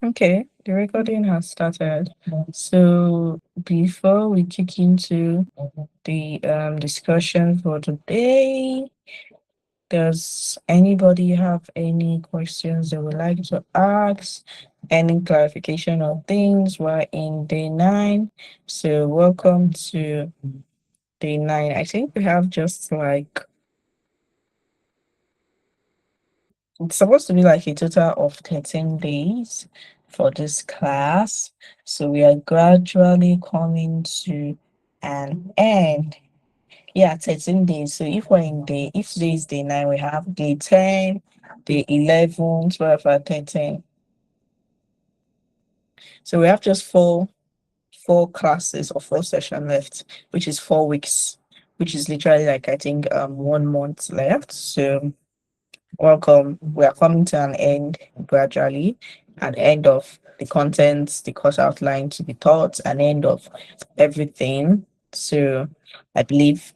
Okay, the recording has started. So before we kick into the discussion for today, does anybody have any questions they would like to ask? Any clarification of things? We're in day 9. So welcome to day 9. I think we have just like it's supposed to be like a total of 13 days for this class. So we are gradually coming to an end. Yeah, 13 days. So if today is day 9, we have day 10, day 11, 12, and 13. So we have just four classes or 4 sessions left, which is 4 weeks, which is literally like I think 1 month left. So welcome. We are coming to an end gradually, an end of the contents, the course outline to be taught, an end of everything. So I believe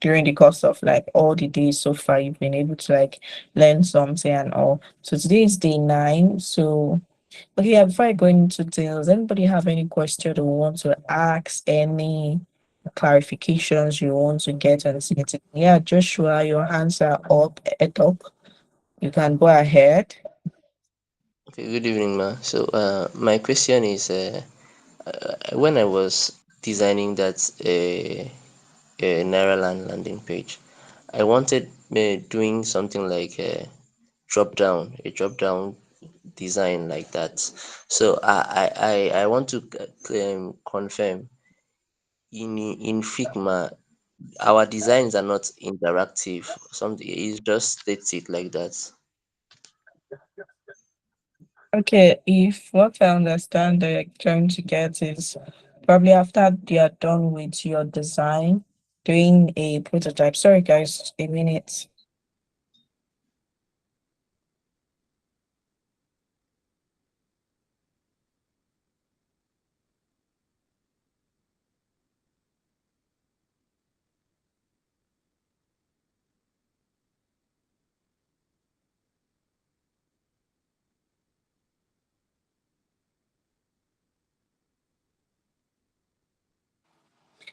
during the course of like all the days so far, you've been able to like learn something and all. So today is day 9. So okay, yeah, before I go into details, anybody have any question or want to ask, any clarifications you want to get on it? Yeah, Joshua, your hands are up, you can go ahead. Okay, good evening, ma. So, my question is, when I was designing that Nairaland landing page, I wanted doing something like a drop down design like that. So, I want to confirm in Figma, our designs are not interactive. Something it just states it like that. Okay, if what I understand they're trying to get is probably after they are done with your design, doing a prototype. Sorry, guys, a minute.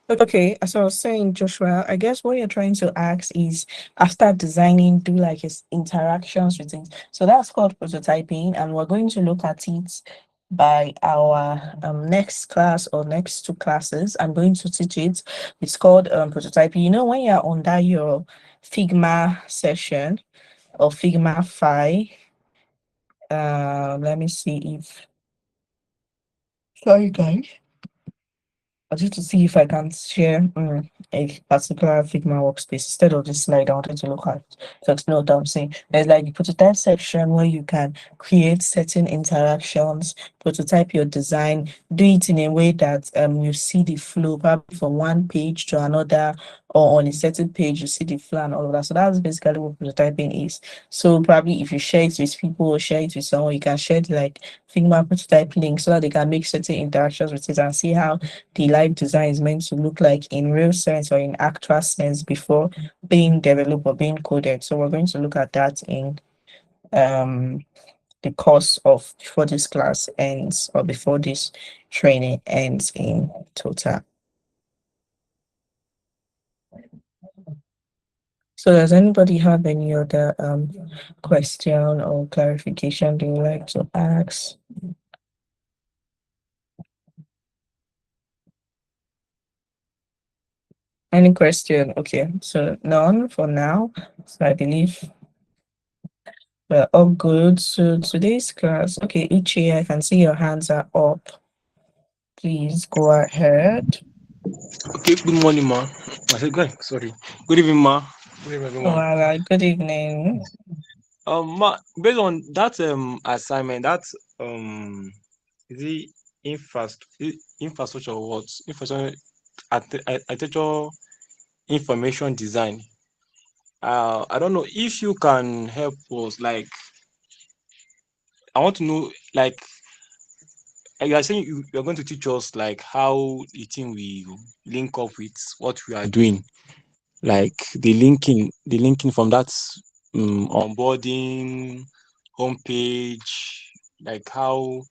Okay, as I was saying, Joshua, I guess what you're trying to ask is after designing, do like his interactions with things. So that's called prototyping, and we're going to look at it by our next class or next 2 classes. I'm going to teach it. It's called prototyping. You know, when you're under your Figma session or Figma file, let me see if sorry guys. I just to see if I can share a particular Figma workspace instead of this slide I wanted to look at. So it's not what I'm saying. There's like a prototype section where you can create certain interactions, prototype your design, do it in a way that you see the flow probably from one page to another or on a certain page you see the flow and all of that. So that's basically what prototyping is. So probably if you share it with people or share it with someone, you can share the like Figma prototype link so that they can make certain interactions with it and see how the live design is meant to look like in real sense or in actual sense before being developed or being coded. So we're going to look at that in um the course of before this class ends or before this training ends in total. So does anybody have any other question or clarification they would like to ask? Any question? Okay, so none for now. So I believe we're all good. So today's class, okay, Ichi, I can see your hands are up. Please go ahead. Okay, good morning, ma. I said, good. Sorry. Good evening, ma. Good evening, Oh, everyone. all right, good evening. Ma, based on that assignment, that um, is it infrastructure or what? Infrastructure architecture information design. I don't know if you can help us. Like, I want to know, like, you are saying you are going to teach us like how the thing will link up with what we are doing, like the linking from that onboarding homepage. like how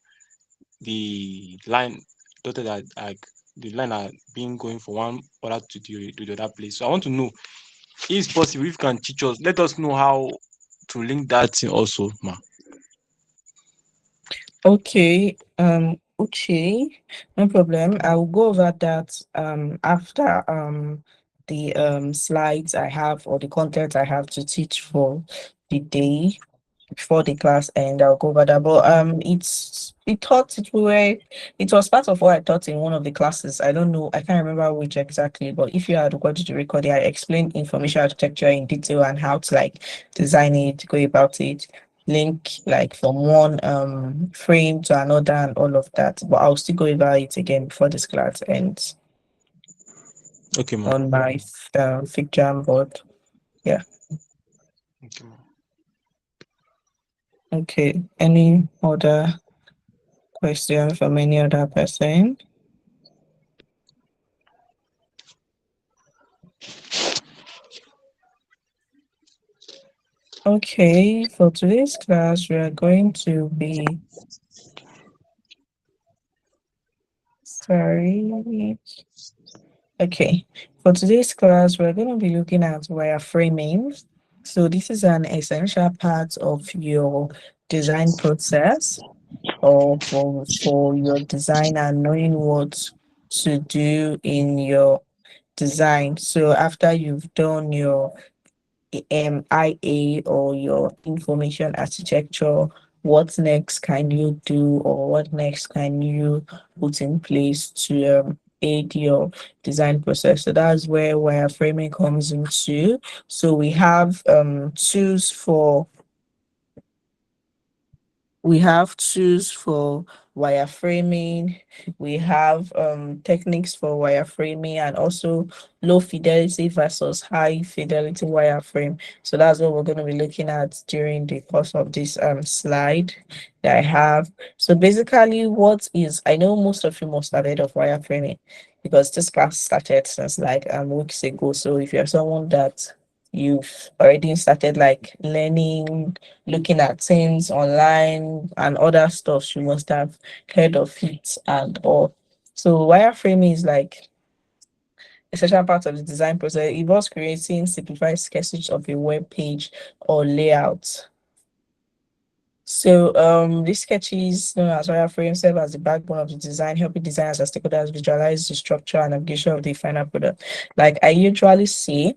the line dotted are like the line are being going from one other to the other place. So I want to know if it's possible if you can teach us, let us know how to link that thing also, ma. Okay, Uche, no problem. I will go over that after the slides I have or the content I have to teach for the day before the class end. I'll go over that. But it was part of what I taught in one of the classes. I don't know, I can't remember which exactly, but if you had recorded the recording, I explained information architecture in detail and how to like design it, go about it, link like from one frame to another and all of that. But I'll still go over it again before this class ends Okay, ma. on my Figma board. Yeah. Okay, ma. Okay. Any other question from any other person? Okay, for today's class, we are going to be, sorry. Okay, for today's class, we're going to be looking at wireframing. So this is an essential part of your design process or for your design and knowing what to do in your design. So after you've done your IA or your information architecture, what next can you do or what next can you put in place to aid your design process? So that's where wireframing comes into. So we have tools for wireframing, we have techniques for wireframing, and also low fidelity versus high fidelity wireframe. So that's what we're going to be looking at during the course of this slide that I have. So basically, what is, I know most of you must have heard of wireframing because this class started since like weeks ago. So if you're someone that you've already started like learning, looking at things online and other stuff, you must have heard of it and all. So wireframing is like essential part of the design process. It involves creating simplified sketches of a web page or layout. So these sketches known as wireframes serve as the backbone of the design, helping designers and stakeholders visualize the structure and navigation of the final product. Like I usually say,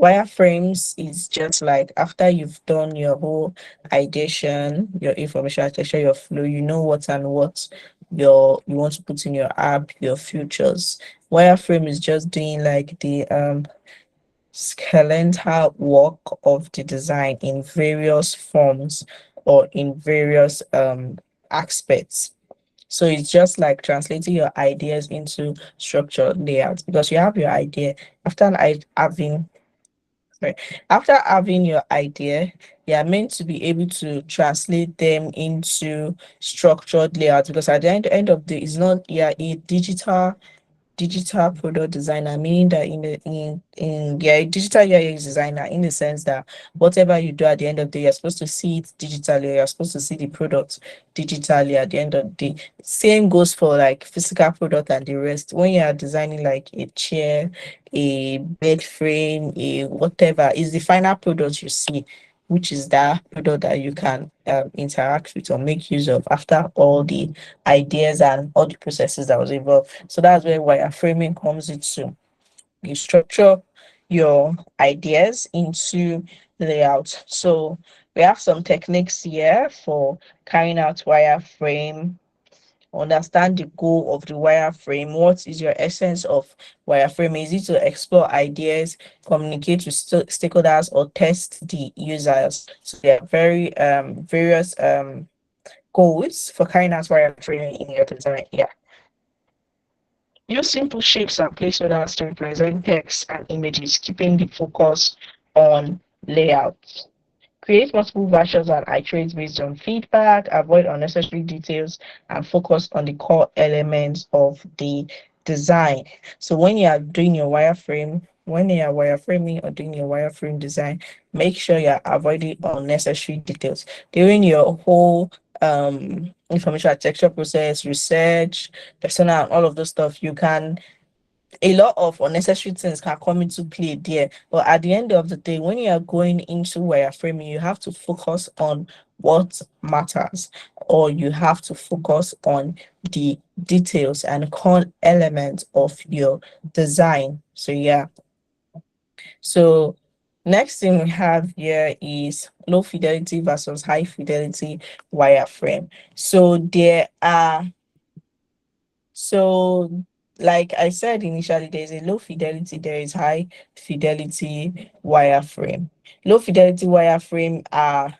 wireframes is just like after you've done your whole ideation, your information architecture, your flow, you know what and what you want to put in your app, your futures. Wireframe is just doing like the skeletal work of the design in various forms or in various aspects. So it's just like translating your ideas into structured layouts because you have your idea after having right. After having your idea, you are meant to be able to translate them into structured layouts because at the end of the it's not yeah a digital product designer, meaning that in yeah, a digital UX designer in the sense that whatever you do at the end of the day, you're supposed to see it digitally, you're supposed to see the product digitally at the end of the day. Same goes for like physical product and the rest. When you are designing like a chair, a bed frame, a whatever, is the final product you see, which is that product that you can interact with or make use of after all the ideas and all the processes that was involved. So that's where wireframing comes into. You structure your ideas into layout. So we have some techniques here for carrying out wireframe. Understand the goal of the wireframe. What is your essence of wireframe? Is it to explore ideas, communicate with stakeholders, or test the users? So there are very various goals for carrying out wireframing in your design. Yeah. Use simple shapes and placeholders to represent text and images, keeping the focus on layout. Create multiple versions and iterate based on feedback, avoid unnecessary details, and focus on the core elements of the design. So when you are doing your wireframe, when you are wireframing or doing your wireframe design, make sure you're avoiding unnecessary details. During your whole information architecture process, research, persona, and all of those stuff, you can a lot of unnecessary things can come into play there. But at the end of the day, when you are going into wireframing, you have to focus on what matters, or you have to focus on the details and core elements of your design. So yeah. So next thing we have here is low fidelity versus high fidelity wireframe. So like I said initially, there's a low fidelity, there is high fidelity wireframe. Low fidelity wireframe are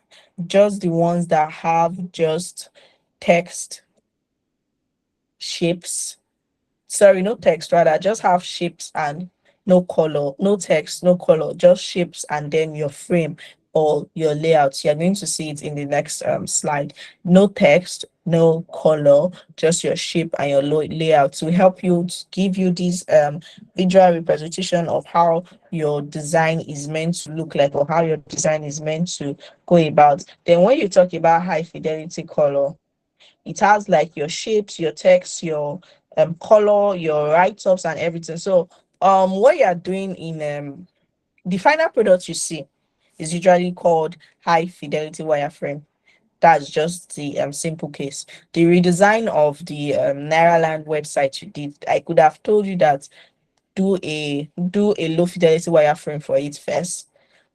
just the ones that have just text, shapes, sorry, no text, rather just have shapes and no color, no text, no color, just shapes and then your frame or your layouts. You're going to see it in the next slide. No text, no color, just your shape and your layout to help you, to give you this visual representation of how your design is meant to look like, or how your design is meant to go about. Then when you talk about high fidelity color, it has like your shapes, your text, your color, your write-ups and everything. So what you are doing in the final product you see is usually called high fidelity wireframe. That's just the simple case. The redesign of the Nairaland website you did, I could have told you that do a low fidelity wireframe for it first,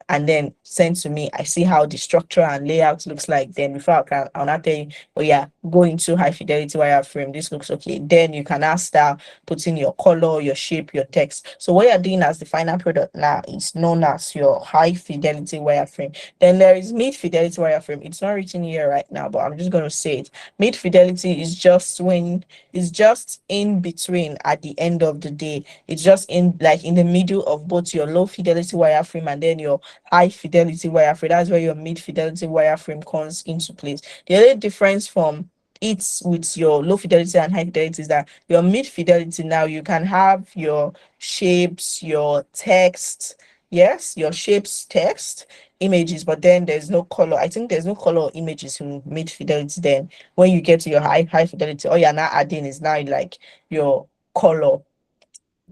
and then send to me. I see how the structure and layout looks like. Then before I'll not tell you, oh yeah, go into high fidelity wireframe. This looks okay. Then you can now start putting your color, your shape, your text. So what you're doing as the final product now is known as your high fidelity wireframe. Then there is mid fidelity wireframe. It's not written here right now, but I'm just going to say it. Mid fidelity is just when it's just in between at the end of the day. It's just in like in the middle of both your low fidelity wireframe and then your high fidelity wireframe. That's where your mid fidelity wireframe comes into place. The other difference from it with your low fidelity and high fidelity is that your mid fidelity, now you can have your shapes, your text, yes, your shapes, text, images, but then there's no color. I think there's no color or images in mid fidelity. Then when you get to your high fidelity, all you're now adding is now like your color.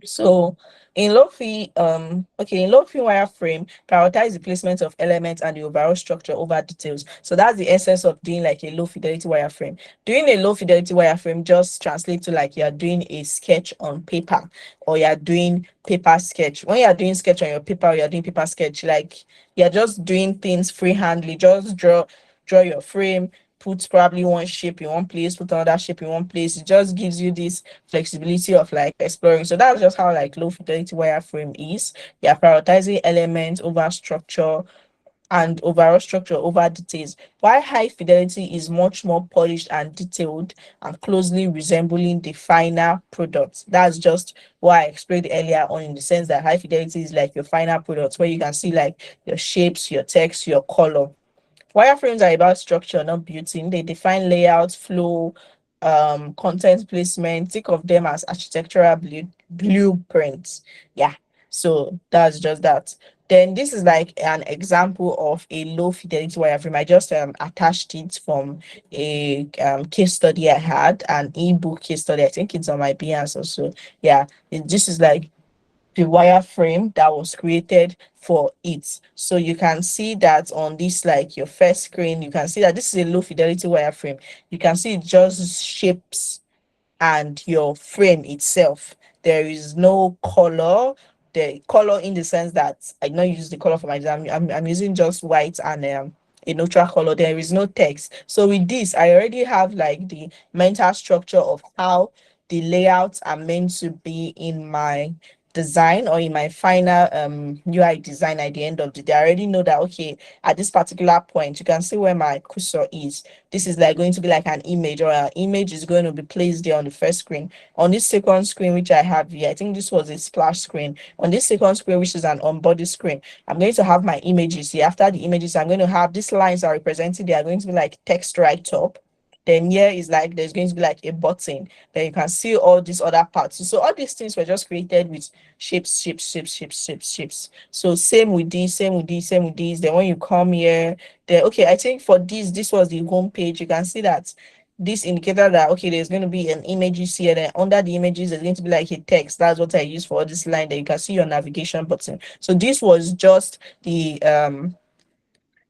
So in low-fi wireframe, prioritize the placement of elements and the overall structure over details. So that's the essence of doing like a low fidelity wireframe. Doing a low fidelity wireframe just translates to like you're doing a sketch on paper, or you're doing paper sketch. When you're doing sketch on your paper, or you're doing paper sketch, like you're just doing things freehandly. Just draw your frame, put probably one shape in one place, put another shape in one place. It just gives you this flexibility of like exploring. So that's just how like low fidelity wireframe is. You're prioritizing elements over structure and overall structure over details. While high fidelity is much more polished and detailed and closely resembling the final product. That's just what I explained earlier on, in the sense that high fidelity is like your final product where you can see like your shapes, your text, your color. Wireframes are about structure, not beauty. They define layout, flow, content placement. Think of them as architectural blueprints. Yeah. So that's just that. Then this is like an example of a low fidelity wireframe. I just attached it from a case study I had, an ebook case study. I think it's on my Behance also. Yeah, this is like the wireframe that was created for it. So you can see that on this, like your first screen, you can see that this is a low fidelity wireframe. You can see it just shapes and your frame itself. There is no color. The color in the sense that I not use the color for my exam. I'm using just white and a neutral color. There is no text. So with this, I already have like the mental structure of how the layouts are meant to be in my design, or in my final UI design at the end of the day. I already know that okay, at this particular point, you can see where my cursor is. This is like going to be like an image, or an image is going to be placed there on the first screen. On this second screen, which I have here, I think this was a splash screen. On this second screen, which is an on body screen, I'm going to have my images here. After the images, I'm going to have these lines are represented. They are going to be like text right up. then here is like there's going to be like a button, then you can see all these other parts. So all these things were just created with shapes. So same with this, same with this, same with this. Then when you come here, then okay, I think for this was the home page. You can see that this indicator that okay, there's going to be an images here, then under the images there's going to be like a text. That's what I use for this line. That you can see your navigation button. So this was just the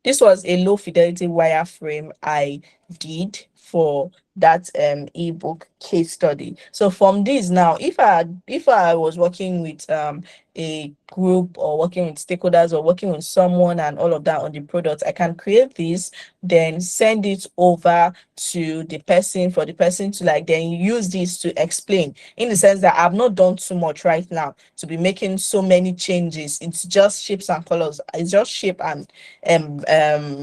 this was a low fidelity wireframe I did for that ebook case study. So from this now, if I was working with a group or working with stakeholders or working with someone and all of that on the product, I can create this, then send it over to the person for the person to like then use this to explain, in the sense that I've not done too much right now to be making so many changes. It's just shapes and colors. It's just shape and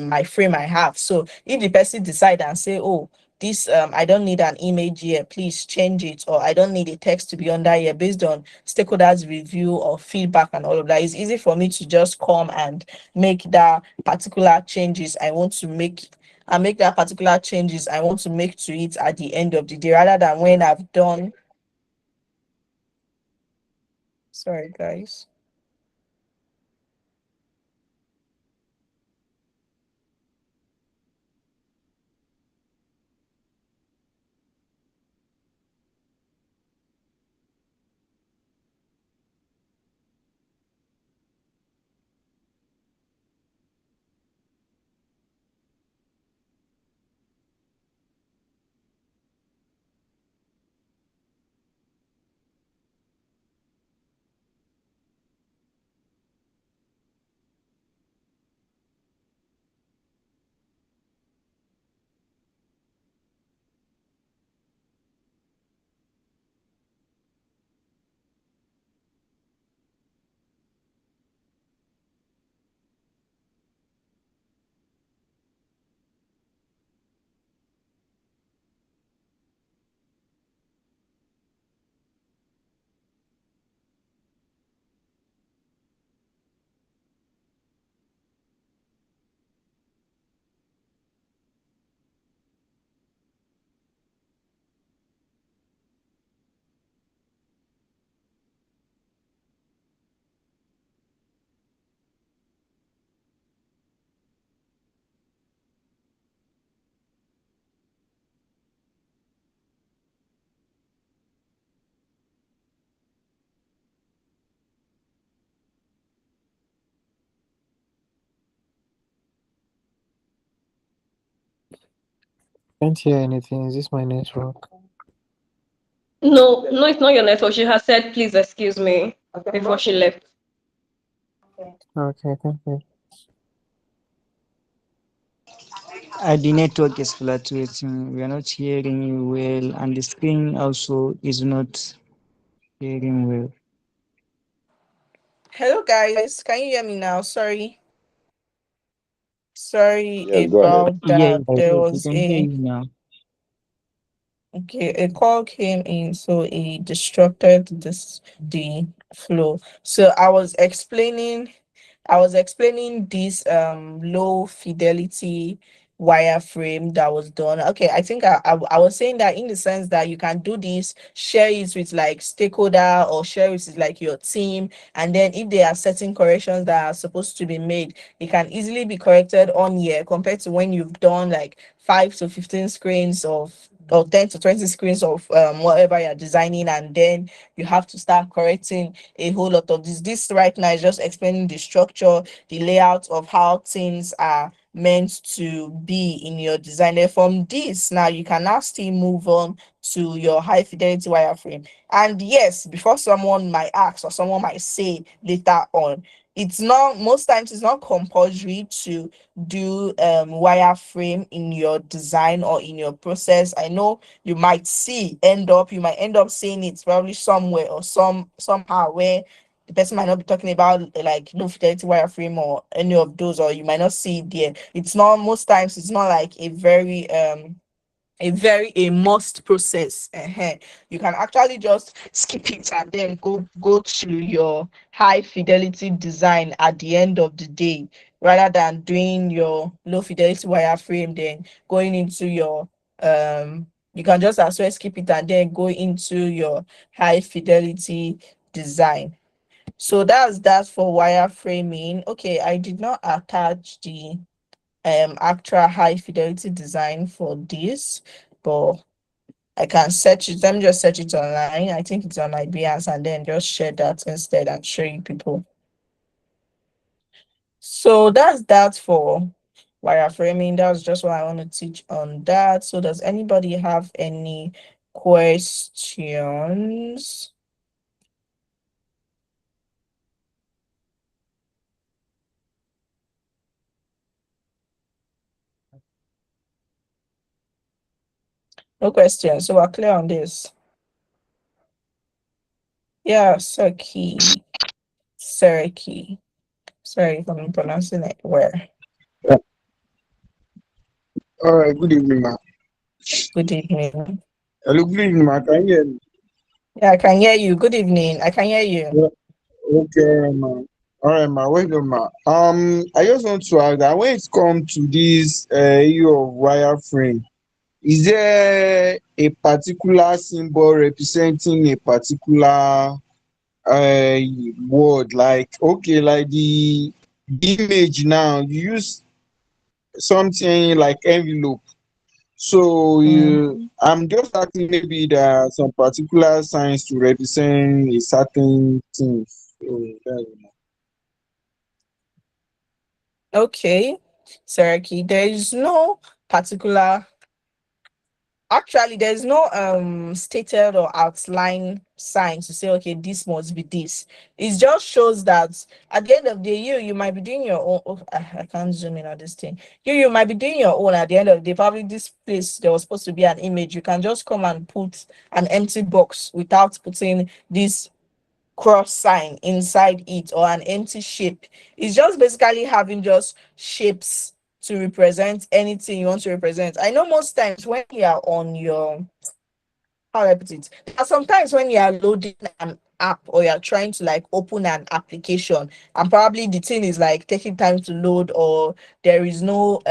my frame I have. So if the person decide and say, oh, this I don't need an image here, please change it, or I don't need a text to be under here, based on stakeholders review or feedback and all of that, it's easy for me to just come and make that particular changes I want to make, and make that particular changes I want to make to it at the end of the day, rather than when I've done. Sorry guys. Can't hear anything. Is this my network? No, no, it's not your network. She has said, please excuse me before she left. Okay, thank you. The network is fluctuating. We are not hearing you well, and the screen also is not hearing well. Hello guys, can you hear me now? Sorry Yes, go ahead. about Yes, that. There yes, we was can hear a you now. okay, a call came in, so it disrupted the flow. So I was explaining this low fidelity wireframe that was done. Okay, I think I was saying that in the sense that you can do this, share it with like stakeholder or share it with like your team, and then if there are certain corrections that are supposed to be made, it can easily be corrected on here compared to when you've done like 5 to 15 screens of or 10 to 20 screens of whatever you're designing, and then you have to start correcting a whole lot of this right now is just explaining the structure, the layout of how things are meant to be in your design. And from this now you can now still move on to your high fidelity wireframe. And yes, before someone might ask or someone might say later on, it's not, most times it's not compulsory to do wireframe in your design or in your process. I know you might end up seeing it probably somewhere or somehow where the person might not be talking about like low fidelity wireframe or any of those, or you might not see it there. It's not, most times it's not like a must process. You can actually just skip it and then go to your high fidelity design at the end of the day, rather than doing your low fidelity wireframe then going into your you can just as well skip it and then go into your high fidelity design. So that's that for wireframing. Okay, I did not attach the actual high fidelity design for this, but I can search it. Let me just search it online. I think it's on my Behance, and then just share that instead and show you people. So that's that for wireframing. That was just what I want to teach on that. So does anybody have any questions? No questions. So we're clear on this. Yeah, Serki. Serki. Sorry if I'm pronouncing it where. All right, good evening, ma. Good evening. Hello, good evening, ma. Can you hear me? Yeah, I can hear you. Good evening. I can hear you. Yeah. Okay, ma. All right, ma. Well done, ma. I just want to ask that when it comes to this issue of wireframe, is there a particular symbol representing a particular word? Like, okay, like the image now, you use something like envelope. So I'm just asking, maybe there are some particular signs to represent a certain thing. So, Okay, Serki. There is no particular. Actually, there's no stated or outline sign to say, okay, this must be this. It just shows that at the end of the day, you might be doing your own. Oh, I can't zoom in on this thing. You might be doing your own. At the end of the day, probably this place there was supposed to be an image. You can just come and put an empty box without putting this cross sign inside it or an empty shape. It's just basically having just shapes to represent anything you want to represent. I know most times when you are on your, how do I put it? There are sometimes when you are loading an app or you're trying to like open an application and probably the thing is like taking time to load, or there is no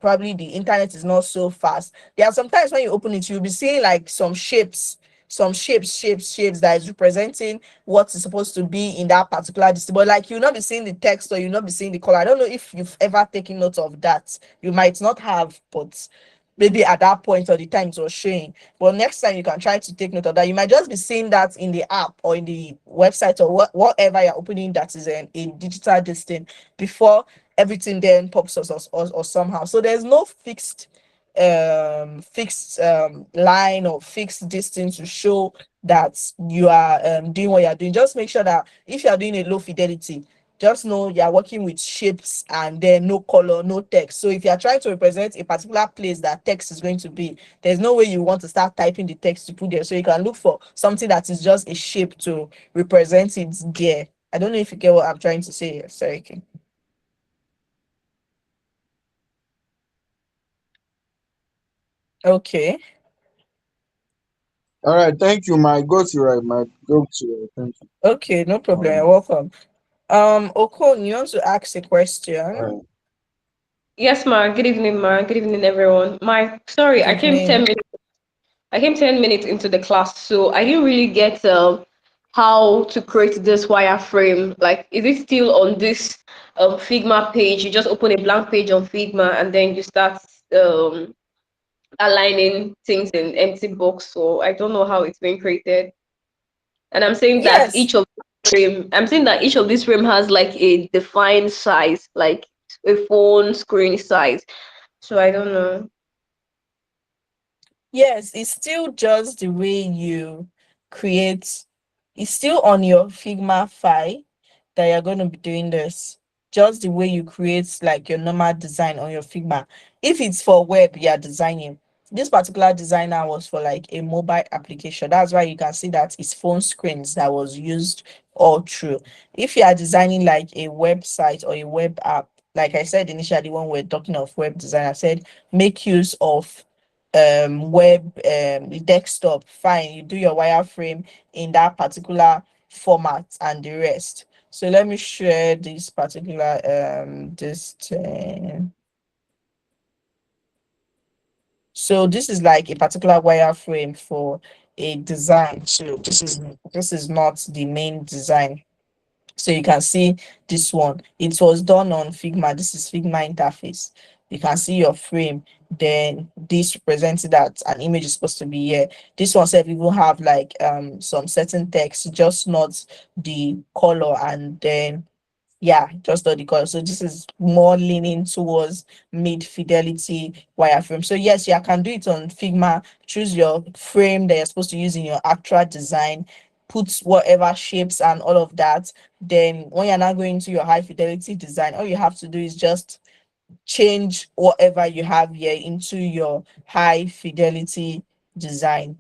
probably the internet is not so fast. There are sometimes when you open it, you'll be seeing like some shapes that is representing what is supposed to be in that particular display. But like you'll not be seeing the text or you'll not be seeing the color. I don't know if you've ever taken note of that. You might not have, but maybe at that point or the time it was showing. But next time you can try to take note of that. You might just be seeing that in the app or in the website or whatever you're opening that is a digital distinct before everything then pops up or somehow. So there's no fixed line or fixed distance to show that you are doing what you're doing. Just make sure that if you're doing a low fidelity, just know you're working with shapes and then no color, no text. So if you're trying to represent a particular place that text is going to be, there's no way you want to start typing the text to put there. So you can look for something that is just a shape to represent it there. I don't know if you get what I'm trying to say here. Sorry. Okay. Okay. all right, thank you, ma. I got you right, ma. Got you right. Thank you. Okay, no problem. You're welcome. Okon, you want to ask a All question? right. Yes, ma. Good evening, ma. Good evening, everyone. Sorry, Good evening. I came 10 minutes into the class, so I didn't really get how to create this wireframe. Like, is it still on this Figma page? You just open a blank page on Figma and then you start um, aligning things in empty box. So I don't know how it's being created. And Yes. I'm saying that each of these frame has like a defined size, like a phone screen size. So I don't know. Yes, it's still just the way you create. It's still on your Figma file that you're going to be doing this. Just the way you create like your normal design on your Figma. If it's for web, you're designing. This particular designer was for like a mobile application. That's why you can see that it's phone screens that was used all through. If you are designing like a website or a web app, like I said initially when we're talking of web design, I said make use of web desktop. Fine, you do your wireframe in that particular format and the rest. So let me share this particular this thing. So this is like a particular wireframe for a design. So this is not the main design. So you can see this one. It was done on Figma. This is Figma interface. You can see your frame. Then this represents that an image is supposed to be here. This one said we will have like some certain text, just not the color, and then yeah, just not the color. So this is more leaning towards mid-fidelity wireframe. So yes, you can do it on Figma. Choose your frame that you're supposed to use in your actual design, put whatever shapes and all of that. Then when you're now going to your high fidelity design, all you have to do is just change whatever you have here into your high fidelity design.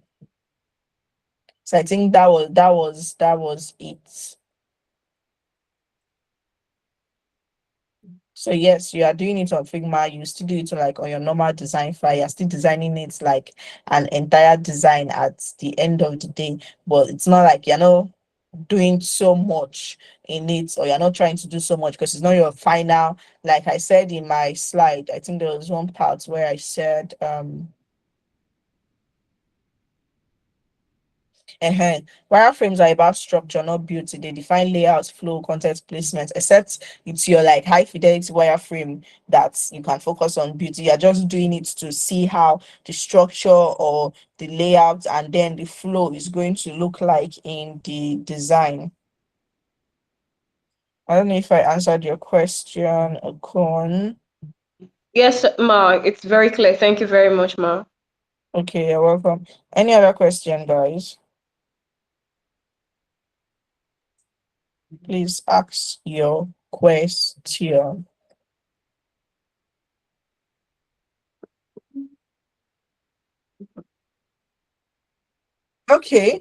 So I think that was it. So yes, you are doing it on Figma. You still do it like on your normal design file. You're still designing it like an entire design at the end of the day. But it's not like you're not doing so much in it, or you're not trying to do so much because it's not your final. Like I said in my slide, I think there was one part where I said wireframes are about structure, not beauty. They define layouts, flow, content placement, except it's your like high fidelity wireframe that you can focus on beauty. You're just doing it to see how the structure or the layout and then the flow is going to look like in the design. I don't know if I answered your question, Okon. Yes, Ma, it's very clear. Thank you very much, Ma. Okay, you're welcome. Any other question, guys? Please ask your question. Okay,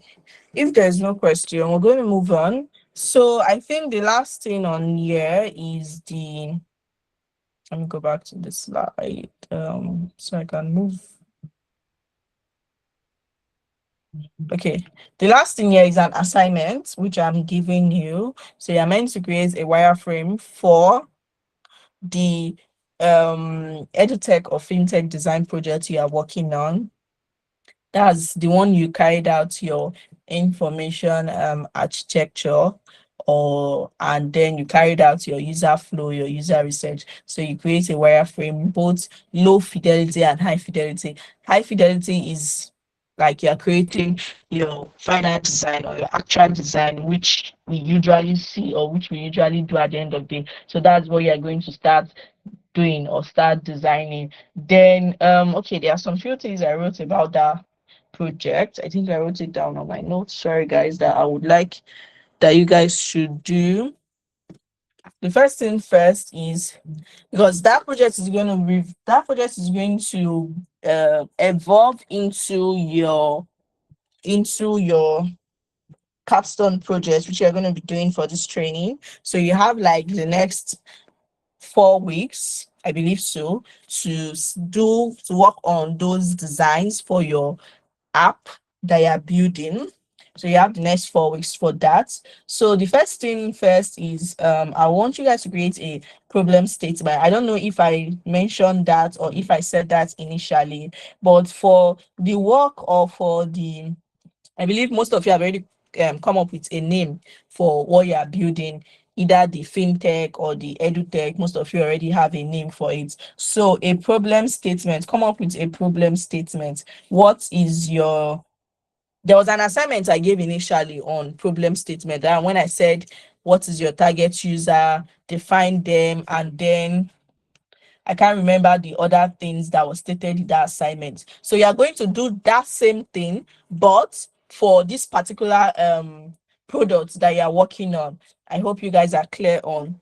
if there's no question, we're going to move on. So I think the last thing on here is the, let me go back to the slide so I can move. Okay, the last thing here is an assignment which I'm giving you. So you're meant to create a wireframe for the edutech or fintech design project you are working on. That's the one you carried out your information architecture, or and then you carried out your user flow, your user research. So you create a wireframe, both low fidelity and high fidelity. High fidelity is like you're creating your final design or your actual design, which we usually see or which we usually do at the end of the day. So that's what you're going to start doing or start designing. Then okay, there are some few things I wrote about that project. I think I wrote it down on my notes. Sorry guys, that I would like that you guys should do. The first thing first is, because that project is going to evolve into your capstone project, which you're going to be doing for this training. So you have like the next 4 weeks, I believe so, to work on those designs for your app that you're building. So you have the next 4 weeks for that. So the first thing first is I want you guys to create a problem statement. I don't know if I mentioned that or if I said that initially, but for the work or for the, I believe most of you have already come up with a name for what you are building, either the fintech or the edutech. Most of you already have a name for it. So a problem statement, come up with a problem statement. What is your, there was an assignment I gave initially on problem statement, and when I said what is your target user, define them, and then I can't remember the other things that was stated in that assignment. So you are going to do that same thing, but for this particular product that you are working on. I hope you guys are clear on.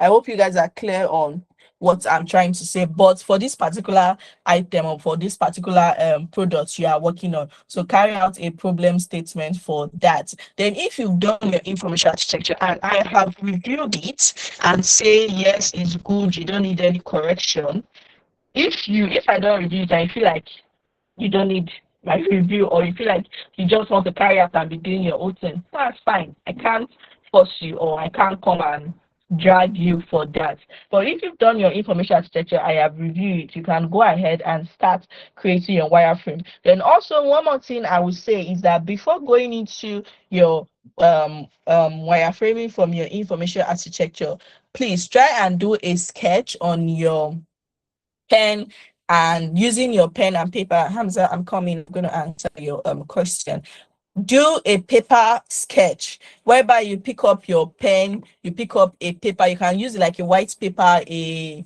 I hope you guys are clear on what I'm trying to say. But for this particular item or for this particular product you are working on, so carry out a problem statement for that. Then if you've done your information architecture and I have reviewed it and say yes, it's good, you don't need any correction. If I don't review it and you feel like you don't need my review, or you feel like you just want to carry out and be doing your own thing, that's fine. I can't force you, or I can't come and drag you for that. But if you've done your information architecture, I have reviewed it, you can go ahead and start creating your wireframe. Then also one more thing I would say is that before going into your wireframing from your information architecture, please try and do a sketch on your pen, and using your pen and paper. Hamza, I'm coming, I'm going to answer your question. Do a paper sketch whereby you pick up your pen, you pick up a paper, you can use like a white paper, a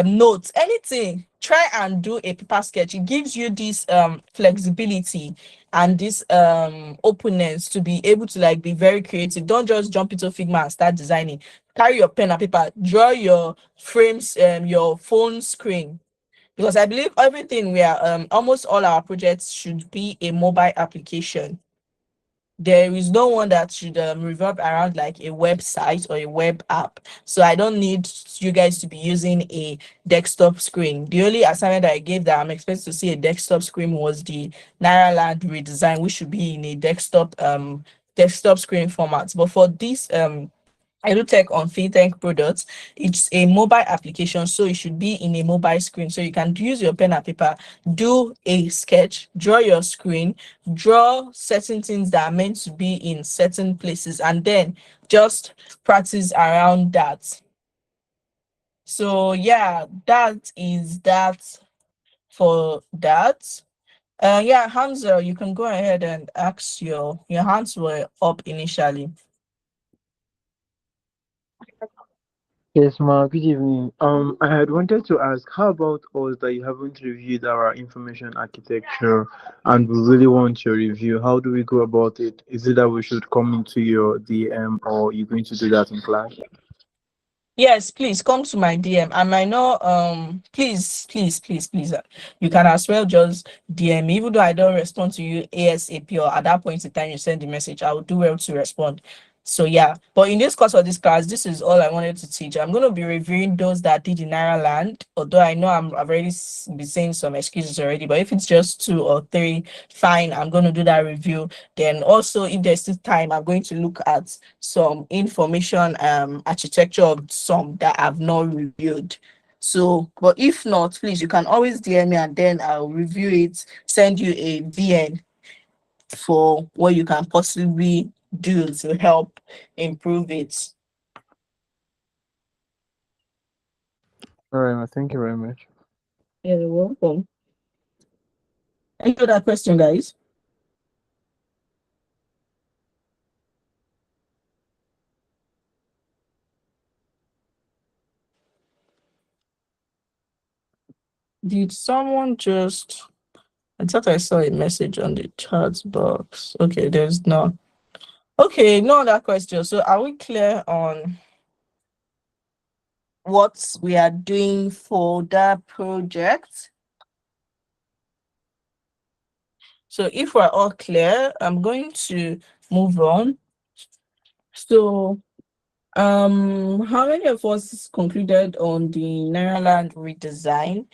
notes, anything. Try and do a paper sketch. It gives you this flexibility and this openness to be able to like be very creative. Don't just jump into Figma and start designing. Carry your pen and paper, draw your frames, your phone screen, because I believe everything we are almost all our projects should be a mobile application. There is no one that should revolve around like a website or a web app. So I don't need you guys to be using a desktop screen. The only assignment that I gave that I'm expected to see a desktop screen was the Naira redesign, which should be in a desktop screen format. But for this edutech on fintech products, it's a mobile application, so it should be in a mobile screen, so you can use your pen and paper, do a sketch, draw your screen, draw certain things that are meant to be in certain places, and then just practice around that. So yeah, that is that for that. Yeah, Hamza, you can go ahead and ask your hands were up initially. Yes, ma. Good evening. I had wanted to ask, how about us that you haven't reviewed our information architecture and we really want your review? How do we go about it? Is it that we should come into your DM or you're going to do that in class? Yes, please come to my DM. I might not please, you can as well just DM me. Even though I don't respond to you ASAP or at that point in time you send the message, I will do well to respond. So yeah, but in this course of this class, this is all I wanted to teach. I'm going to be reviewing those that did in Naira land, although I know I've already been saying some excuses already, but if it's just 2 or 3, fine, I'm going to do that review. Then also, if there's still time, I'm going to look at some information architecture of some that I've not reviewed. So, but if not, please, you can always DM me and then I'll review it, send you a VN for what you can possibly do to help improve it. All right, ma. Thank you very much. Yeah, you're welcome. Any other question, guys? Did someone just, I thought I saw a message on the chat box. Okay, there's no. Okay, no other question. So are we clear on what we are doing for that project? So if we're all clear, I'm going to move on. So how many of us concluded on the Nairaland redesign?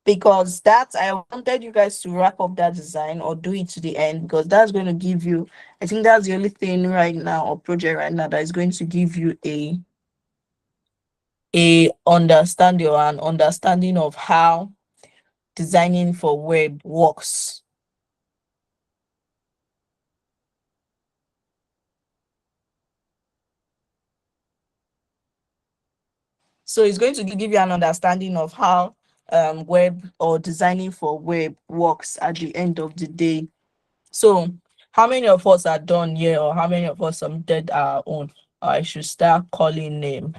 Because that I wanted you guys to wrap up that design or do it to the end, because that's going to give you, I think that's the only thing right now or project right now that is going to give you a understanding or an understanding of how designing for web works. So it's going to give you an understanding of how web or designing for web works at the end of the day. So how many of us are done here, or how many of us submitted our own? I should start calling name.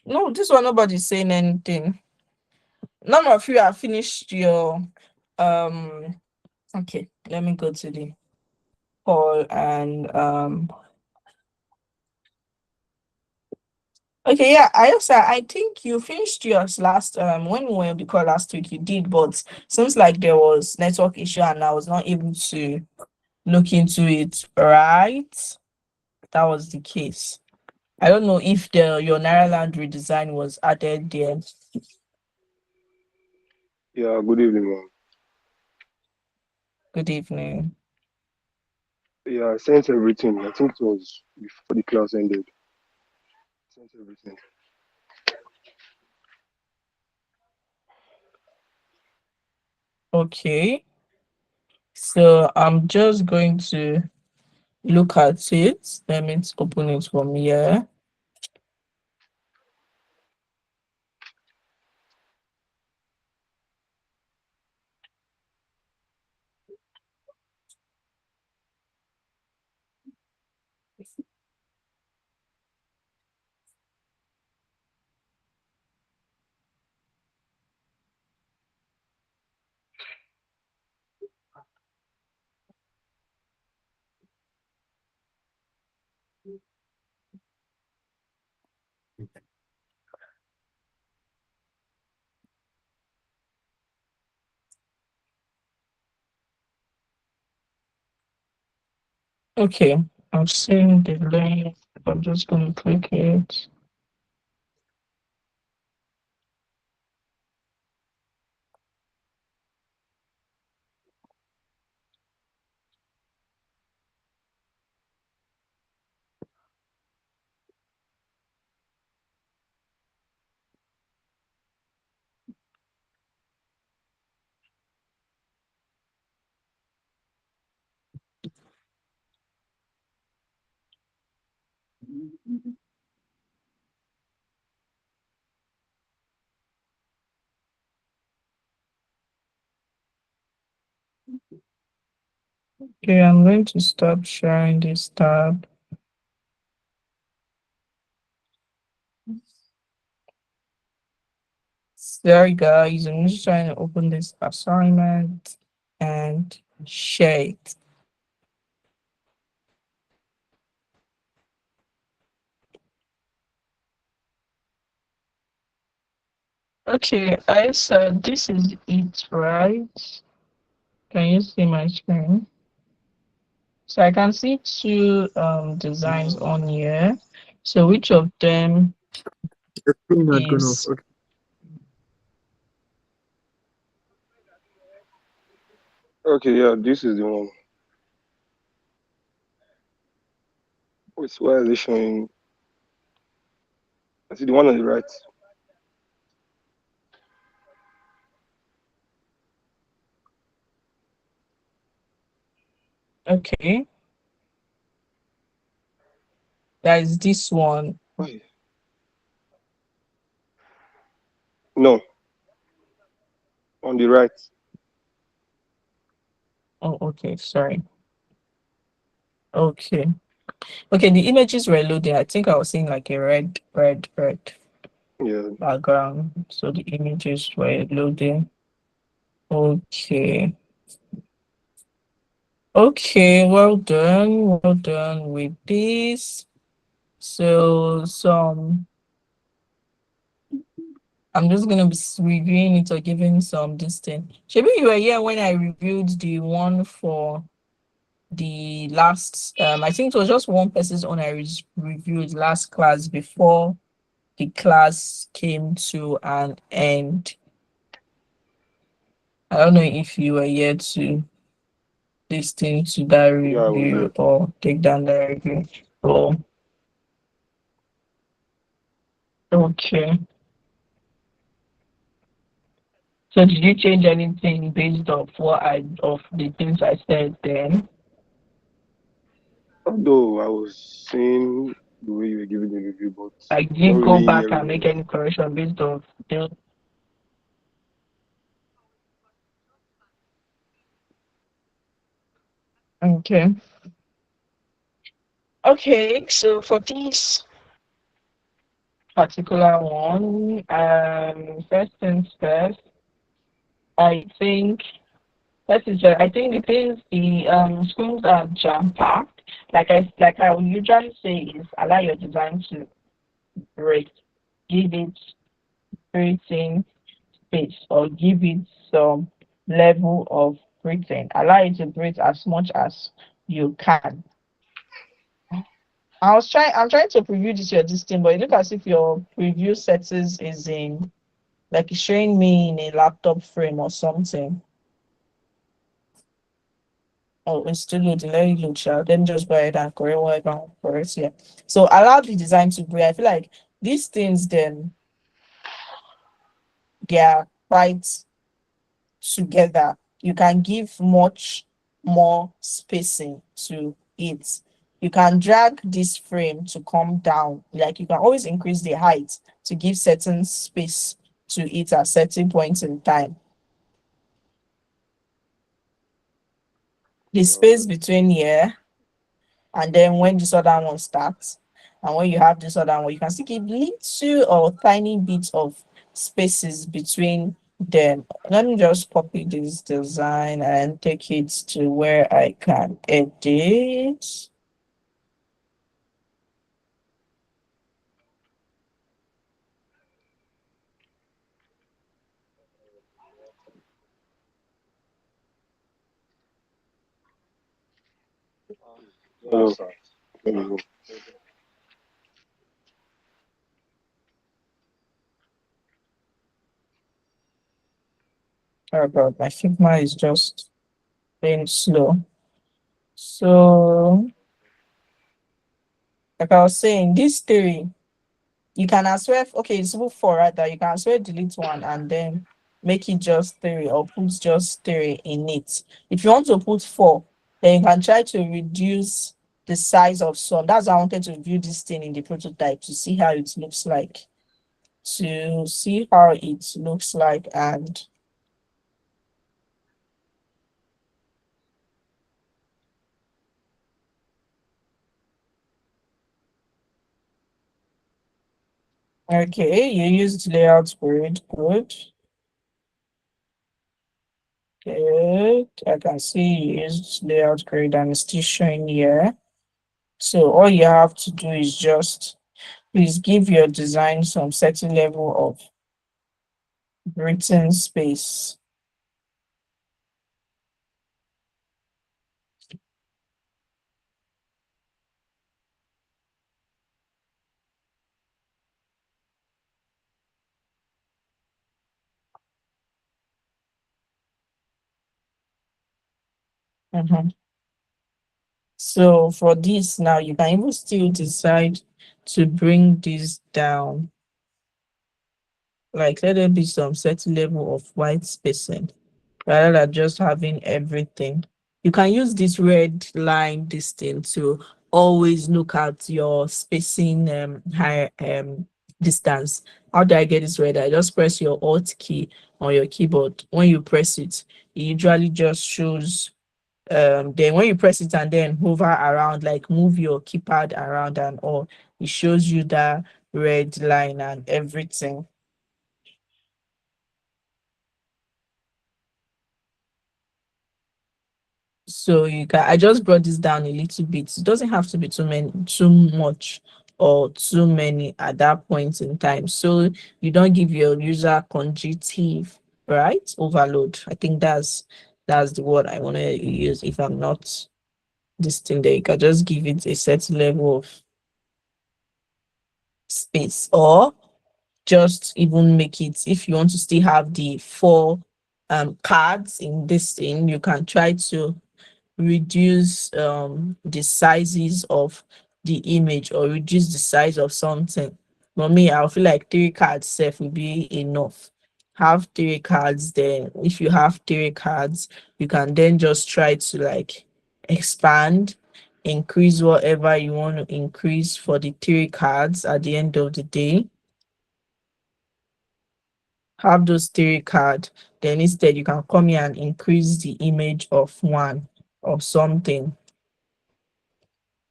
No, this one nobody's saying anything. None of you have finished your okay, let me go to the call and Okay, yeah, I think you finished yours last when we were on the call last week you did, but seems like there was network issue and I was not able to look into it, right? That was the case. I don't know if your Nairaland redesign was added there. Yeah, good evening, ma'am. Good evening. Yeah, I sent everything. I think it was before the class ended. Sent everything. Okay, so I'm just going to look at it. Let me open it from here. Okay, I'm seeing the link. I'm just going to click it. Okay, I'm going to stop sharing this tab. Sorry guys, I'm just trying to open this assignment and share it. Okay, I said this is it, right? Can you see my screen? So I can see two designs on here. So which of them The screen had gone off. is Okay. Okay, yeah, this is the one. Wait, why is it showing? I see the one on the right. okay? That is this one. Why? No, on the right. Oh, okay, sorry. Okay. Okay, the images were loading. I think I was seeing like a red Yeah, background. So the images were loading. Okay. Okay, well done with this. So I'm just gonna be reviewing it or giving some distance. Maybe you were here when I reviewed the one for the last I think it was just one person's own I reviewed last class before the class came to an end. I don't know if you were here to listen to that yeah, I was there. review or take down the review. Oh, okay. So did you change anything based off of the things I said then? Although I was seeing the way you were giving the review, but Like, did you not go really back hearing and make anything. any correction based off the okay. Okay, so for this particular one, first things first, I think that is I think the things the schools are jam packed. Like I would usually say is allow your design to break, give it breathing space, or give it some level of breathing. Allow it to breathe as much as you can. I'm trying to preview this thing, but it looks as if your preview settings is in, like, it's showing me in a laptop frame or something. Oh, it's still loading. Let it load, shall then just go ahead and correct whatever I want correct here. So allow the design to breathe. I feel like these things then they are quite together. You can give much more spacing to it. You can drag this frame to come down. Like, you can always increase the height to give certain space to it at certain points in time. The space between here and then when this other one starts, and when you have this other one, you can still keep little or tiny bits of spaces between them. Let me just copy this design and take it to where I can edit. Hello. Hello. Oh god, my Figma is just being slow. So, like I was saying, this theory, you can as well, okay, it's move four, right? That you can as well delete one and then make it just three, or put just three in it. If you want to put four, then you can try to reduce the size of some. That's why I wanted to view this thing in the prototype to see how it looks like. To see how it looks like. And okay, you used layout grid, good. Good. I can see you used layout grid and it's still showing here. So all you have to do is just please give your design some certain level of written space. Mhm. So for this now, you can even still decide to bring this down. Like, let there be some certain level of white spacing rather than just having everything. You can use this red line, this thing, to always look at your spacing high distance. How do I get this red? I just press your Alt key on your keyboard. When you press it, it usually just shows then when you press it and then hover around, like move your keypad around and all, it shows you that red line and everything. So you can, I just brought this down a little bit. It doesn't have to be too much or too many at that point in time. So you don't give your user conjunctive, right? Overload. I think that's the word I want to use. If I'm not this thing there, you can just give it a certain level of space, or just even make it, if you want to still have the four cards in this thing, you can try to reduce the sizes of the image or reduce the size of something. For me, I feel like three cards self will be enough. Have three cards, then if you have three cards, you can then just try to like expand, increase whatever you want to increase for the three cards at the end of the day. Have those three cards, then instead you can come here and increase the image of one of something.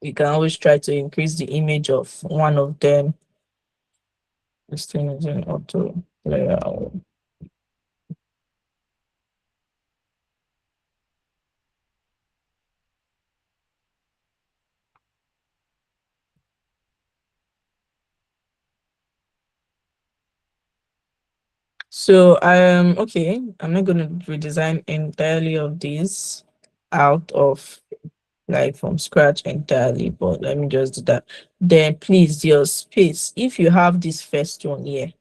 You can always try to increase the image of one of them. This thing is in auto layout. So okay, I'm not gonna redesign entirely of this out of like from scratch entirely, but let me just do that. Then please your space. If you have this first one here,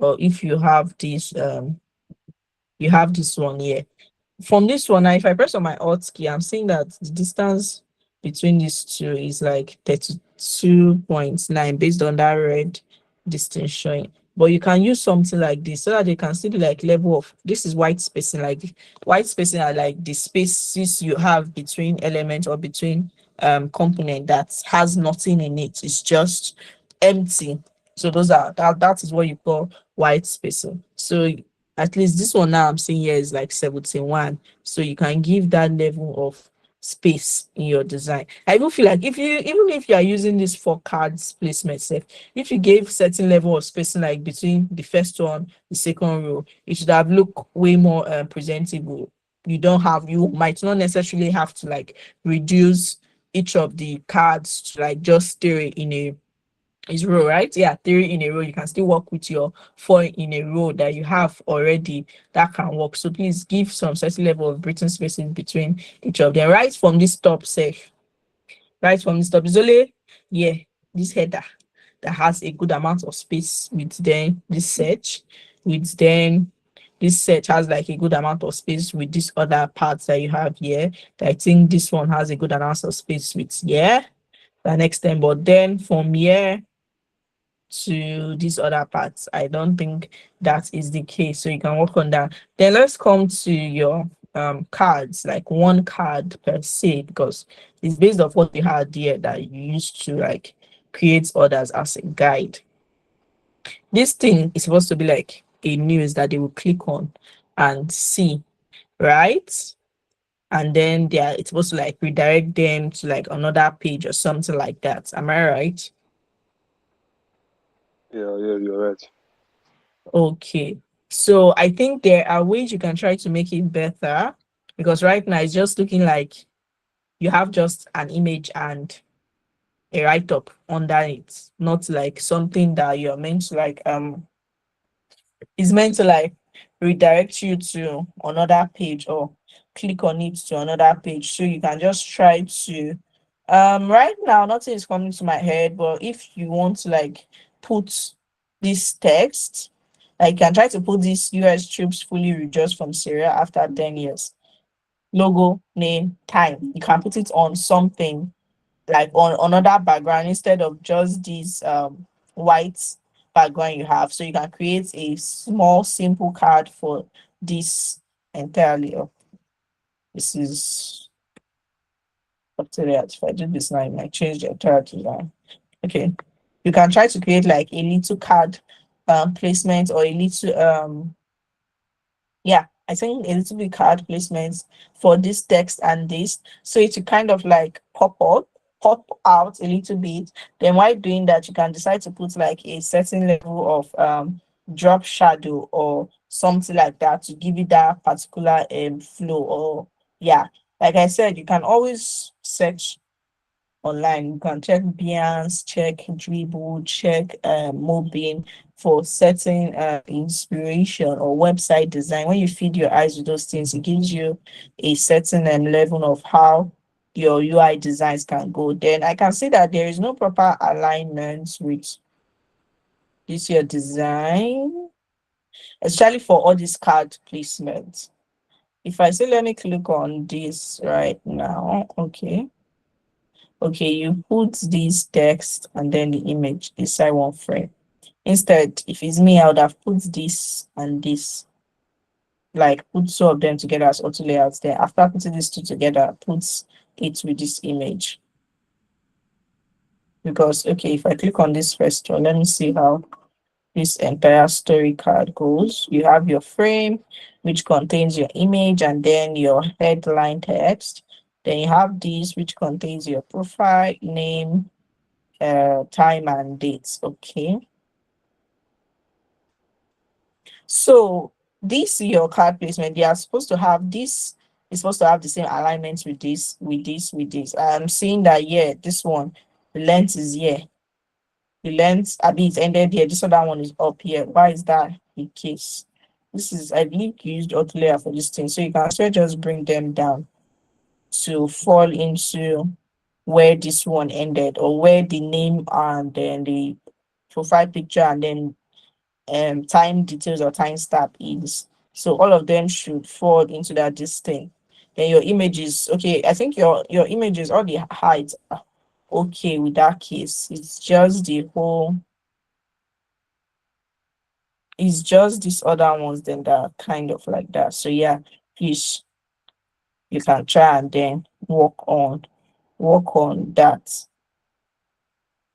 or if you have this one here, from this one now, if I press on my alt key, I'm seeing that the distance between these two is like 32.9 based on that red distance showing. But you can use something like this so that you can see the like level of this is white spacing. Like white spacing are like the spaces you have between elements or between component that has nothing in it. It's just empty. So those are that is what you call white spacing. So at least this one now I'm seeing here is like 71. So you can give that level of space in your design. I even feel like even if you are using this for cards placement sef, if you gave certain level of spacing like between the first one, the second row, it should have looked way more presentable. You might not necessarily have to like reduce each of the cards to like just stay in a is row, right? Yeah, three in a row. You can still work with your four in a row that you have already. That can work. So please give some certain level of breathing spacing between each of them. Right from this top, say, right from this top is only, yeah, this header that has a good amount of space with then this search, with then this search has like a good amount of space with this other parts that you have here. I think this one has a good amount of space with yeah. The next time, but then from here to these other parts. I don't think that is the case. So you can work on that. Then let's come to your cards, like one card per se, because it's based off what you had here that you used to like create others as a guide. This thing is supposed to be like a news that they will click on and see, right? And then it's supposed to like redirect them to like another page or something like that. Am I right? Yeah, yeah, you're right. Okay. So I think there are ways you can try to make it better because right now it's just looking like you have just an image and a write-up under it, not like something that you're meant to like is meant to like redirect you to another page or click on it to another page. So you can just try to right now nothing is coming to my head, but if you want to like put this text, like you can try to put this US troops fully reduced from Syria after 10 years. Logo, name, time. You can put it on something like on another background instead of just this white background you have. So you can create a small simple card for this entirely. Oh, this is up to that. If I do this now, I might change the entire design. Okay. You can try to create like a little card placement or a little yeah, I think a little bit card placements for this text and this. So it will kind of like pop out a little bit. Then while doing that, you can decide to put like a certain level of drop shadow or something like that to give it that particular flow. Or yeah, like I said, you can always search online. You can check Behance, check Dribble, check Mobin for certain inspiration or website design. When you feed your eyes with those things, it gives you a certain level of how your UI designs can go. Then I can see that there is no proper alignment with this your design, especially for all these card placements. If I say let me click on this right now, okay. Okay, you put this text and then the image inside one frame. Instead, if it's me, I would have put this and this, like put two of them together as auto layouts. Then after putting these two together, put it with this image. Because okay, if I click on this first one, let me see how this entire story card goes. You have your frame, which contains your image and then your headline text. Then you have this, which contains your profile name, time and dates. Okay, so this your card placement, they are supposed to have this is supposed to have the same alignment with this, with this, with this. I'm seeing that yeah, this one the length is here, the length I mean it's ended here, this other one is up here. Why is that? the case. This is, I believe, used auto layer for this thing. So you can actually just bring them down to fall into where this one ended, or where the name and then the profile picture and then time details or time stamp is. So all of them should fall into that this thing. Then your images, okay, I think your images, all the heights are okay with that case. It's just these other ones then that are kind of like that. So yeah, please, you can try and then work on that.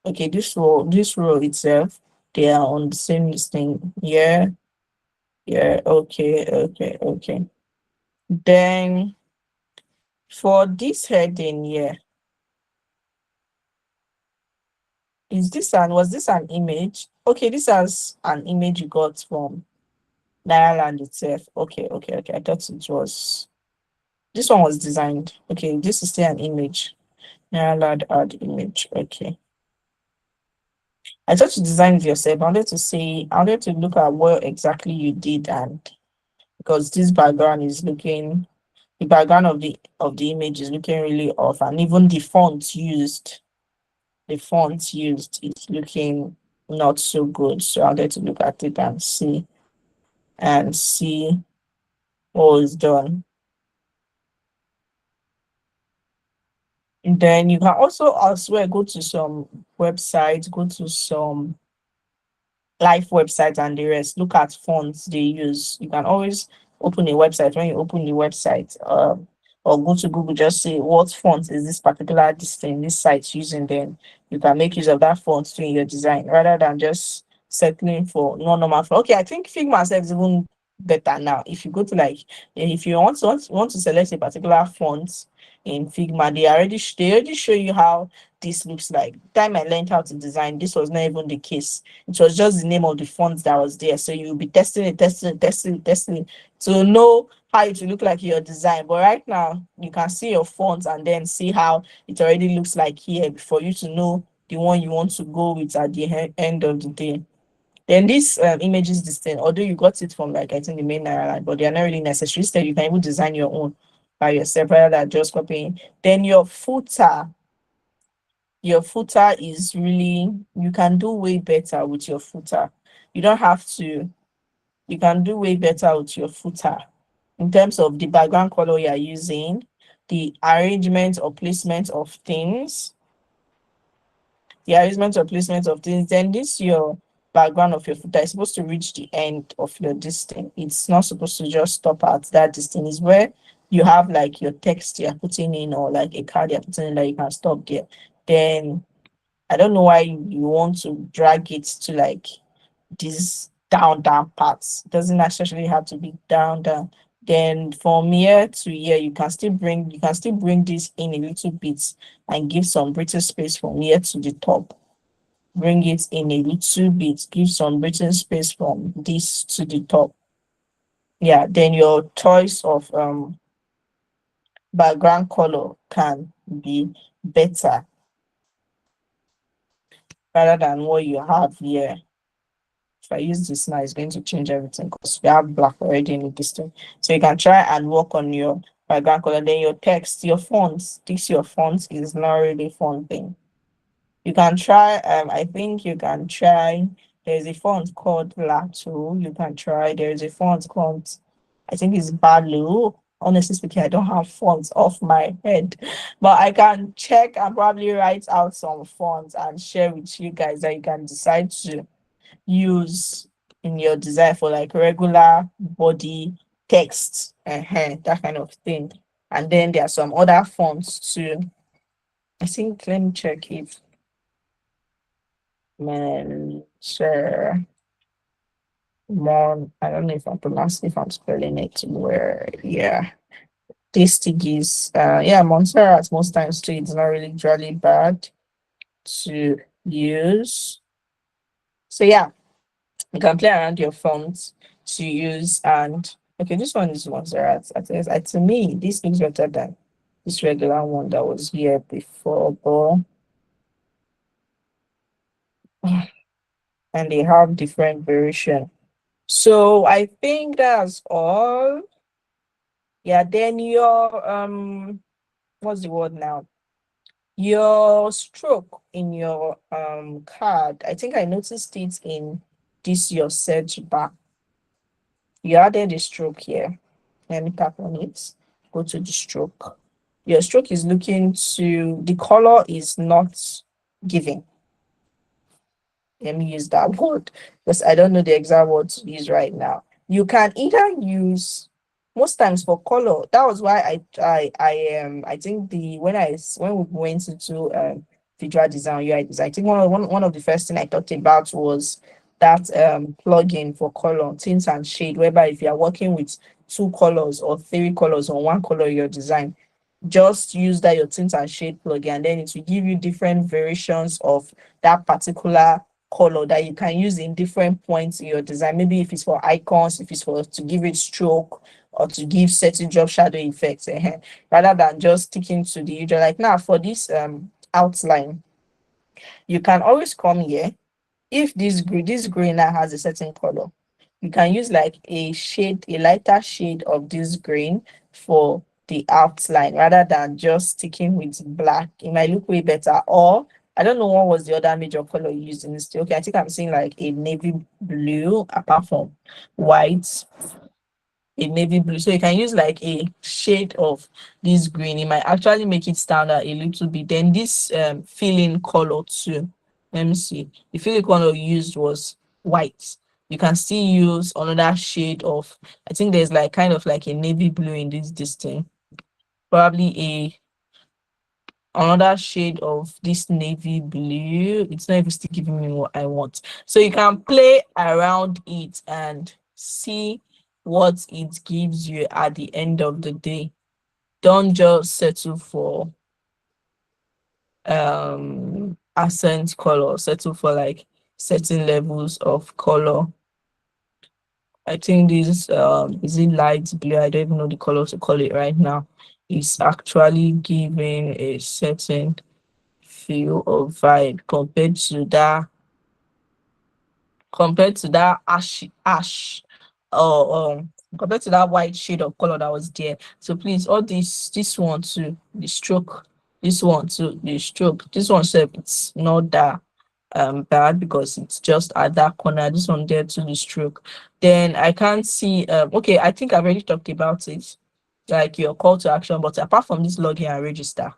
Okay, this row itself, they are on the same thing. Yeah, yeah, okay. Then for this heading here, was this an image? Okay, this is an image you got from Nairaland itself. Okay. I thought it was, this one was designed. Okay, this is still an image. Nairaland add image. Okay. I thought you designed it yourself. I wanted to look at what exactly you did, and because this background is looking, the background of the image is looking really off, and even the font used is looking not so good. So I wanted to look at it and see what was done. And then you can also elsewhere go to some websites, go to some live websites and the rest. Look at fonts they use. You can always open a website. When you open the website, or go to Google, just say what font is this site using. Then you can make use of that font to in your design rather than just settling for non-normal font. Okay, I think Figma is even better now. If you go to if you want to select a particular font in Figma, they already show you how this looks like. The time I learned how to design, this was not even the case. It was just the name of the font that was there. So you'll be testing it to know how it will look like in your design. But right now, you can see your font and then see how it already looks like here for you to know the one you want to go with at the end of the day. Then these images, this thing, although you got it from I think the main Naira, but they are not really necessary. Instead, you can even design your own by yourself rather than just copying. Then your footer is really, you can do way better with your footer. You don't have to, you can do way better with your footer in terms of the background color you are using, the arrangement or placement of things, then this your background of your footer is supposed to reach the end of your distance. It's not supposed to just stop at that distance. Is where you have your text you're putting in, or a card you're putting in, that you can stop there. Then I don't know why you want to drag it to these down parts. It doesn't necessarily have to be down. Then from here to here, you can still bring this in a little bit and give some breathing space from here to the top. Bring it in a little bit, give some breathing space from this to the top. Yeah, then your choice of background color can be better rather than what you have here. If I use this now, it's going to change everything because we have black already in the distance. So you can try and work on your background color. Then your text, your fonts. Your font is not really font thing. You can try, I think you can try, there's a font called Lato. You can try, there's a font called, I think it's Balu. Honestly speaking, I don't have fonts off my head, but I can check and probably write out some fonts and share with you guys that you can decide to use in your design for regular body text, that kind of thing. And then there are some other fonts too. I think, let me check if Sure. I don't know if I'm spelling it where, yeah. Tasty yeah, Montserrat most times too, it's not really bad to use. So yeah, you can play around your fonts to use. And okay, this one is Montserrat. To me, this looks better than this regular one that was here before, but and they have different variation. So I think that's all. Yeah, then your what's the word now? Your stroke in your card. I think I noticed it in this your search bar. You added a stroke here. Let me tap on it. Go to the stroke. Your stroke is looking to the color is not giving. Let me use that word because I don't know the exact word to use right now. You can either use most times for color. That was why I think when we went into visual design, UI design, I think one of the first thing I talked about was that plugin for color, tints and shade, whereby if you are working with two colors or three colors on one color in your design, just use that your tint and shade plugin, and then it will give you different variations of that particular color that you can use in different points in your design. Maybe if it's for icons, if it's for to give it stroke or to give certain drop shadow effects, rather than just sticking to the usual. Like now for this outline, you can always come here. If this green now has a certain color, you can use like a lighter shade of this green for the outline rather than just sticking with black. It might look way better. Or I don't know what was the other major color you used in this. Okay, I think I'm seeing like a navy blue apart from white, a navy blue. So you can use like a shade of this green. It might actually make it stand out a little bit. Then this filling color too. Let me see. The filling color used was white. You can still use another shade of, I think there's like kind of like a navy blue in this thing. Probably another shade of this navy blue. It's not even still giving me what I want. So you can play around it and see what it gives you at the end of the day. Don't just settle for accent color, settle for like certain levels of color. I think this is it light blue? I don't even know the color to call it right now. It's actually giving a certain feel or vibe compared to that ash or compared to that white shade of color that was there. So please, all this one to the stroke, this one to the stroke, this one said it's not that bad because it's just at that corner, this one there to the stroke. Then I can't see okay, I think I've already talked about it, like your call to action, but apart from this login and register,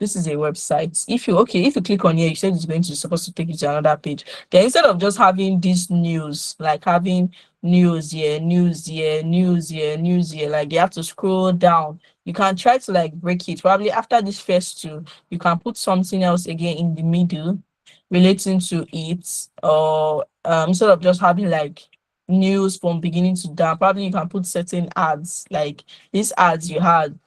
this is a website. If you click on here, you said it's going to supposed to take you to another page. Then instead of just having this news, like having news here, news here, news here, news here, like you have to scroll down. You can try to like break it. Probably after this first two, you can put something else again in the middle relating to it, or instead of just having like news from beginning to down, probably you can put certain ads, like these ads you had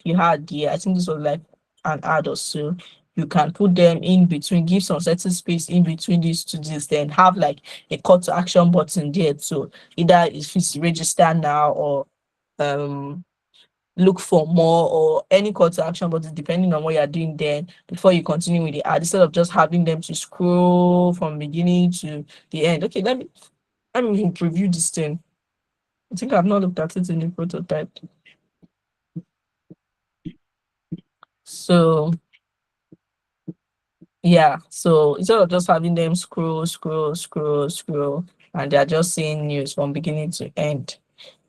here. I think this was like an ad or so. You can put them in between, give some certain space in between these two this, then have like a call to action button there. So either if it's register now or um look for more, or any call to action button depending on what you're doing then before you continue with the ad, instead of just having them to scroll from beginning to the end. Okay, let me preview this thing. I think I've not looked at it in the prototype. So yeah, so instead of just having them scroll, scroll, scroll, scroll, and they're just seeing news from beginning to end,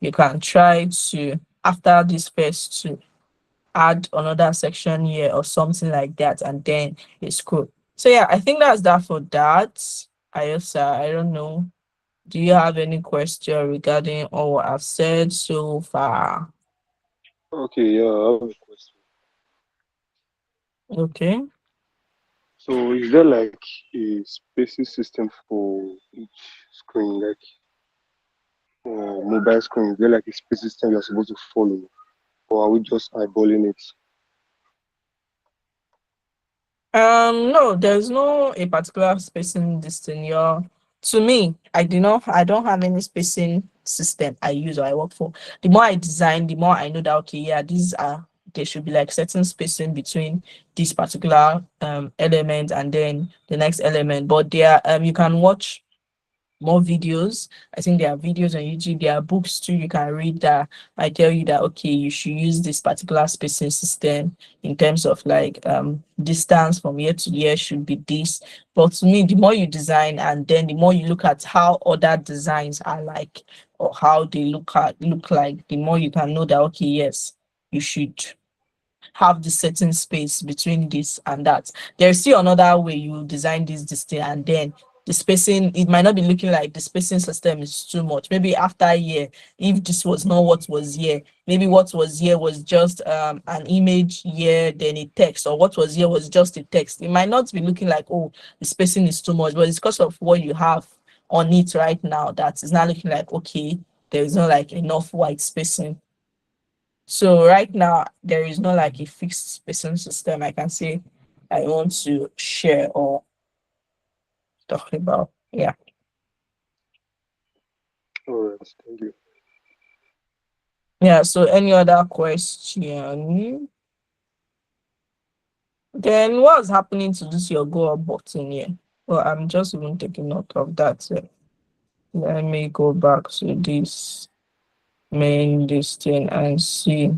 you can try to, after this first two, add another section here or something like that, and then you scroll. So yeah, I think that's that for that. I don't know. Do you have any question regarding all what I've said so far? Okay, yeah, I have a question. Okay. So is there like a spacing system for each screen, like mobile screen? Is there like a spacing system you're supposed to follow, or are we just eyeballing it? No, there's no a particular spacing this thing. To me, I don't have any spacing system I use or I work for. The more I design, the more I know that okay, yeah, there should be like certain spacing between this particular element and then the next element. But there you can watch more videos. I think there are videos on YouTube, there are books too you can read that I tell you that okay, you should use this particular spacing system in terms of like distance from year to year should be this. But to me, the more you design and then the more you look at how other designs are like or how they look like, the more you can know that okay, yes, you should have the certain space between this and that. There's still another way you design this thing, and then the spacing, it might not be looking like the spacing system is too much. Maybe after a year, if this was not what was here, maybe what was here was just an image here, then a text, or what was here was just a text. It might not be looking like, oh, the spacing is too much, but it's because of what you have on it right now that is not looking like, okay, there is not like enough white spacing. So right now, there is not like a fixed spacing system I can say I want to share or talk about. Yeah. All right, thank you. Yeah. So any other question? Then what's happening to this your go up button here? Well, I'm just even taking note of that. Let me go back to this main this thing and see.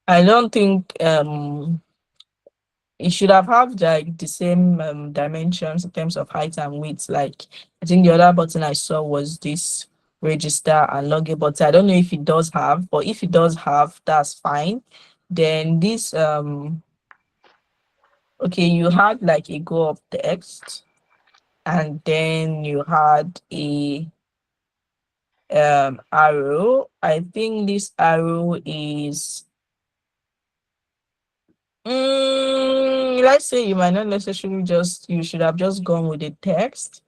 I don't think it should have like the same dimensions in terms of height and width. Like I think the other button I saw was this register and login button. I don't know if it does have, but if it does have, that's fine. Then this okay, you had like a go up text, and then you had a arrow. I think this arrow is let's say you might not necessarily just, you should have just gone with the text,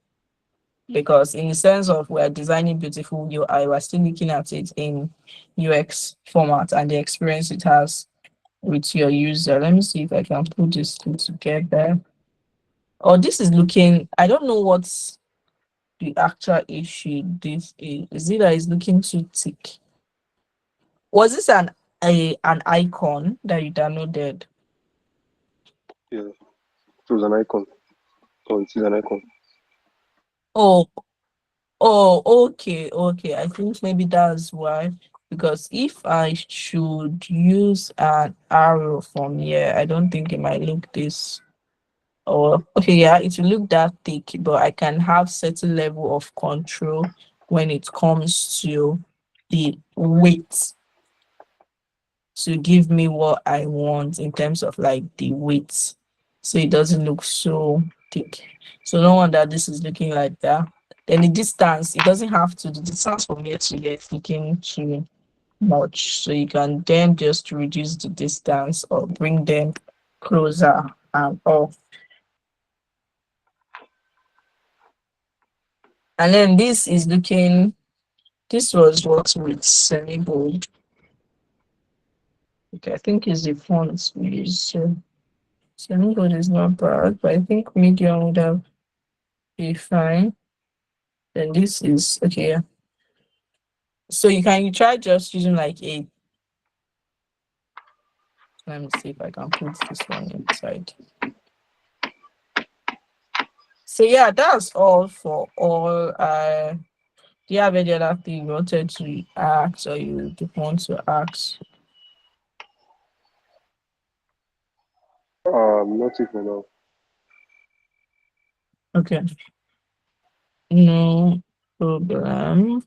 because in the sense of we're designing beautiful UI, we're still looking at it in UX format and the experience it has with your user. Let me see if I can put this two together. Oh, this is looking, I don't know what's the actual issue. This is it that is looking too thick? Was this an icon that you downloaded? Yeah, it was an icon. Oh, it is an icon. Oh, okay. I think maybe that's why. Because if I should use an arrow from here, I don't think it might look this. Or okay, yeah, it will look that thick, but I can have certain level of control when it comes to the weight to give me what I want in terms of like the weight, so it doesn't look so thick. So no wonder this is looking like that. Then the distance, it doesn't have to, the distance from here to here is looking too much. So you can then just reduce the distance or bring them closer and off. And then this is looking, this was what with semi-bold. Okay, I think it's the fonts we use. So semi-bold is not bad, but I think medium would have be fine. Then this is okay. Yeah. So you try just using like a, let me see if I can put this one inside. So yeah, that's all for all. Do you have any other thing you wanted to ask or you want to ask? Not even now. Okay, no problem.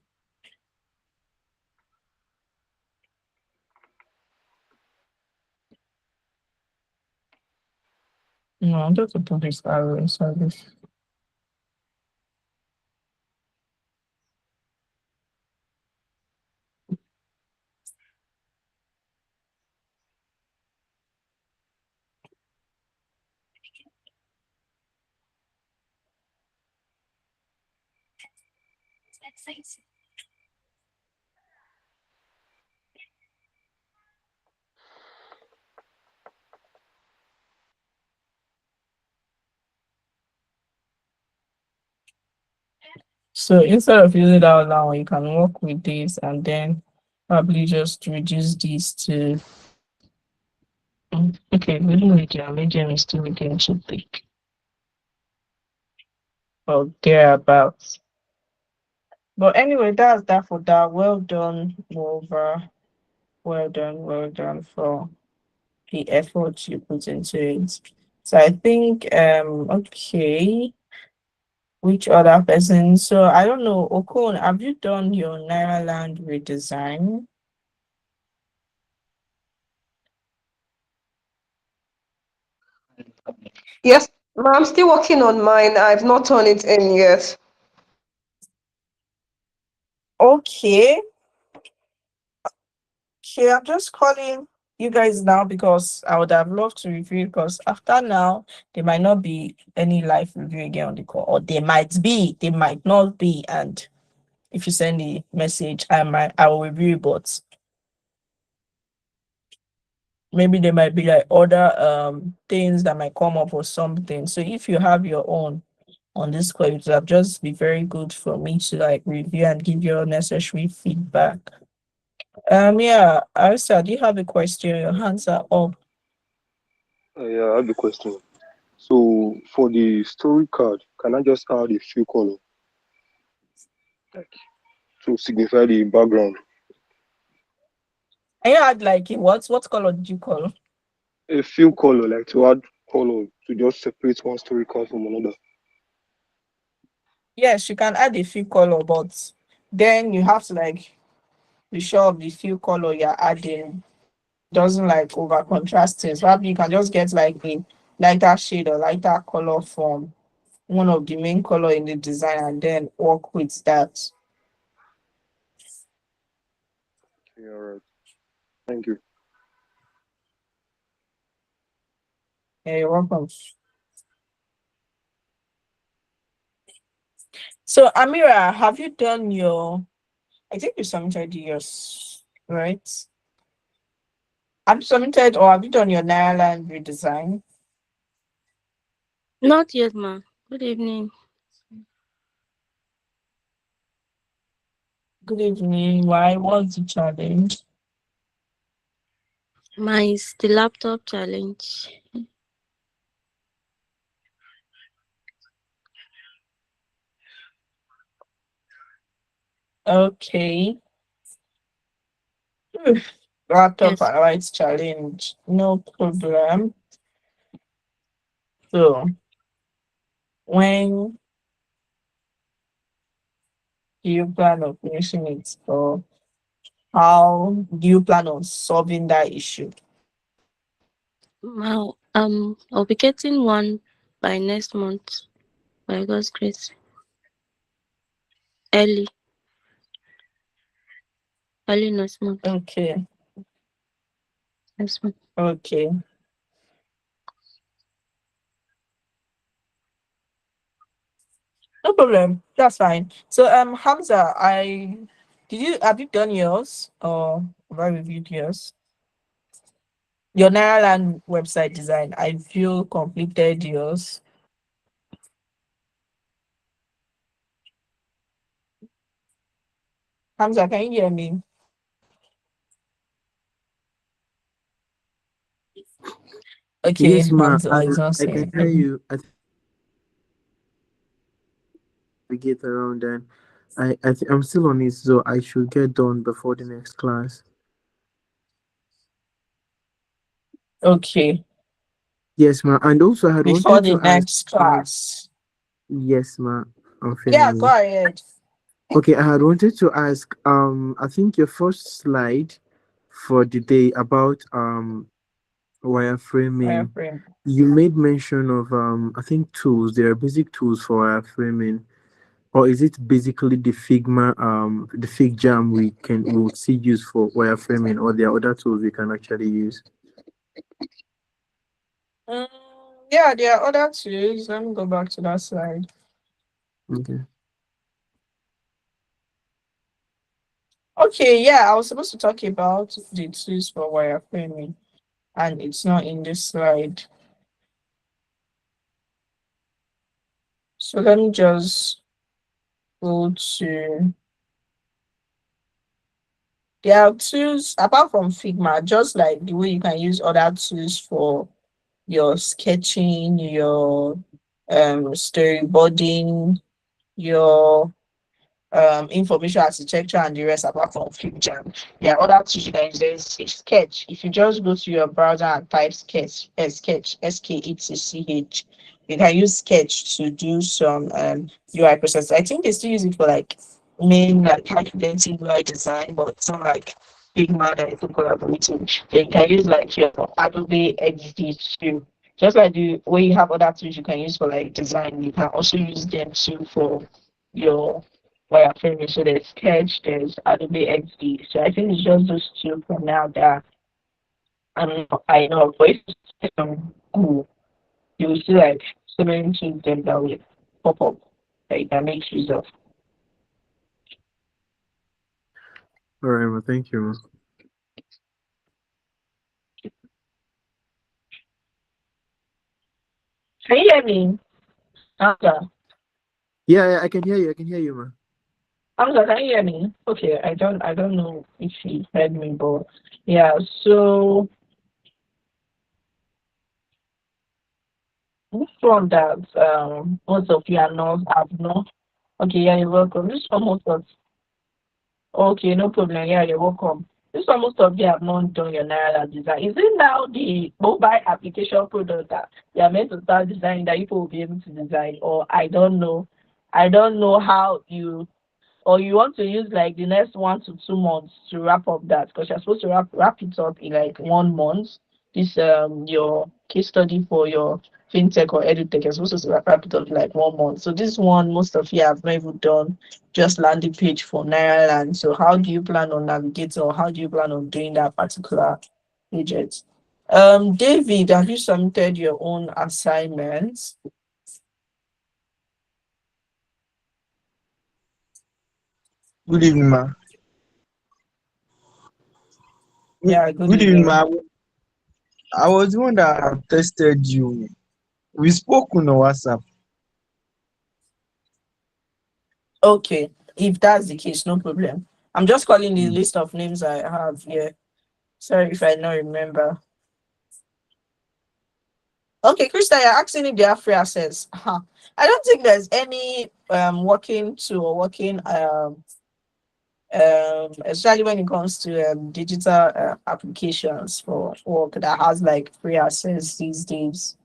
No, I'm just put this arrow inside this. So instead of using that now, you can work with this and then probably just reduce this to Okay, medium is still medium too big. Well, thereabouts. But anyway, that's that for that. Well done, Wolver. Well done for the effort you put into it. So I think okay, which other person? So I don't know, Okon, have you done your Naira Land redesign? Yes, but I'm still working on mine. I've not turned it in yet. Okay. Okay, I'm just calling you guys now because I would have loved to review because after now there might not be any live review again on the call, or they might not be, and if you send the message, I will review, but maybe there might be like other things that might come up or something. So if you have your own on this call, it would have just be very good for me to like review and give you necessary feedback. Yeah, Arisa, do you have a question? Your hands are up. Yeah, I have a question. So for the story card, can I just add a few color, like to signify the background? And you had like what color did you call? A few color, like to add color to just separate one story card from another. Yes, you can add a few color, but then you have to like be sure of the few color you're adding doesn't like over contrast things. Probably you can just get like a lighter shade or lighter color from one of the main color in the design and then work with that. Yeah, all right. Thank you. Yeah, you're welcome. So Amira, have you done your I think you submitted yours, right? Have you submitted or have you done your Nairaland redesign? Not yet, ma. Good evening. Good evening. Why? What's the challenge? Is the laptop challenge. Okay. Phew. Laptop Yes, and rights challenge. No problem. So when do you plan on finishing it, or how do you plan on solving that issue? ma. I'll be getting one by next month. By God's grace, early, early next month. Okay. Yes, ma. Okay. No problem. That's fine. So Hamza, I did you have you done yours or have I reviewed yours? Your Nairaland website design. I feel completed yours. Hamza, can you hear me? Okay, Yes, ma. Hamza is not I can saying. hear you. I think we get around then. I'm still on it, so I should get done before the next class. Okay, Yes, ma. And also, I had before wanted the to ask. next class. Yes, ma. I'm Yeah, feeling go you. ahead. Okay, I had wanted to ask. I think your first slide for the day about wireframing. Wireframe. You made mention of I think tools. There are basic tools for wireframing, or is it basically the Fig Jam we would see use for wireframing, or there are other tools we can actually use? Mm, yeah, there are other tools. Let me go back to that slide. Okay. Okay, yeah, I was supposed to talk about the tools for wireframing, and it's not in this slide. So let me just go to There are tools apart from Figma, just like the way you can use other tools for your sketching, your storyboarding, your information architecture and the rest apart from Future. There are other tools you can use. There's Sketch. If you just go to your browser and type Sketch, Sketch, SKETCH, you can use Sketch to do some UI process. I think they still use it for like main like high-fidelity UI design, but it's not like Figma that is collaborating. Then you can use like your Adobe XD too. Just like the way you have other tools you can use for like design, you can also use them too for your wireframing. So there's Sketch, there's Adobe XD. So I think it's just those two for now that I know. But if it's cool, you will see like so many things them that will pop up that you can make use of. All right, well, thank you, ma. Can you hear me? Hamza, Yeah, yeah, I can hear you. I can hear you, ma. Hamza, can you hear me? Okay, I don't know if he heard me, but yeah. So this one that most of you are not have not. Okay, yeah, you're welcome. This one most of Okay, no problem. Yeah, you're welcome. This one most of you have not done your Naira design. Is it now the mobile application product that you are meant to start designing that people will be able to design? Or I don't know. I don't know how you or you want to use like the next 1 to 2 months to wrap up that because you're supposed to wrap it up in like 1 month. This your case study for your fintech or edutech, you're supposed to wrap it up in like 1 month. So this one most of you have not even done just landing page for Naira Land. So how do you plan on navigating or how do you plan on doing that particular project? David, have you submitted your own assignments? Good evening, ma. Yeah, good Good evening, evening. ma. I was the one that tested you. We spoke on WhatsApp. Okay, if that's the case, no problem. I'm just calling the Mm. list of names I have here. Sorry if I don't remember. Okay, Krista, you're asking if they have free access. Huh. I don't think there's any working to or working especially when it comes to digital applications for work that has like free access these days.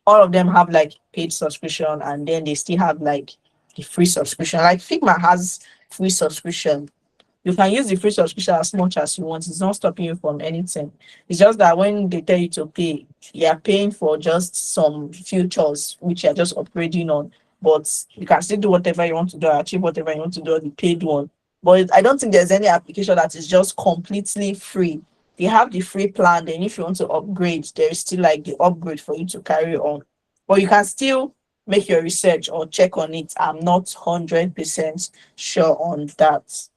All of them have like paid subscription and then they still have like the free subscription. Like Figma has free subscription. You can use the free subscription as much as you want. It's not stopping you from anything. It's just that when they tell you to pay, you are paying for just some features which you're just upgrading on. But you can still do whatever you want to do, achieve whatever you want to do on the paid one. But I don't think there's any application that is just completely free. They have the free plan, then if you want to upgrade, there is still like the upgrade for you to carry on. But you can still make your research or check on it. I'm not 100% sure on that.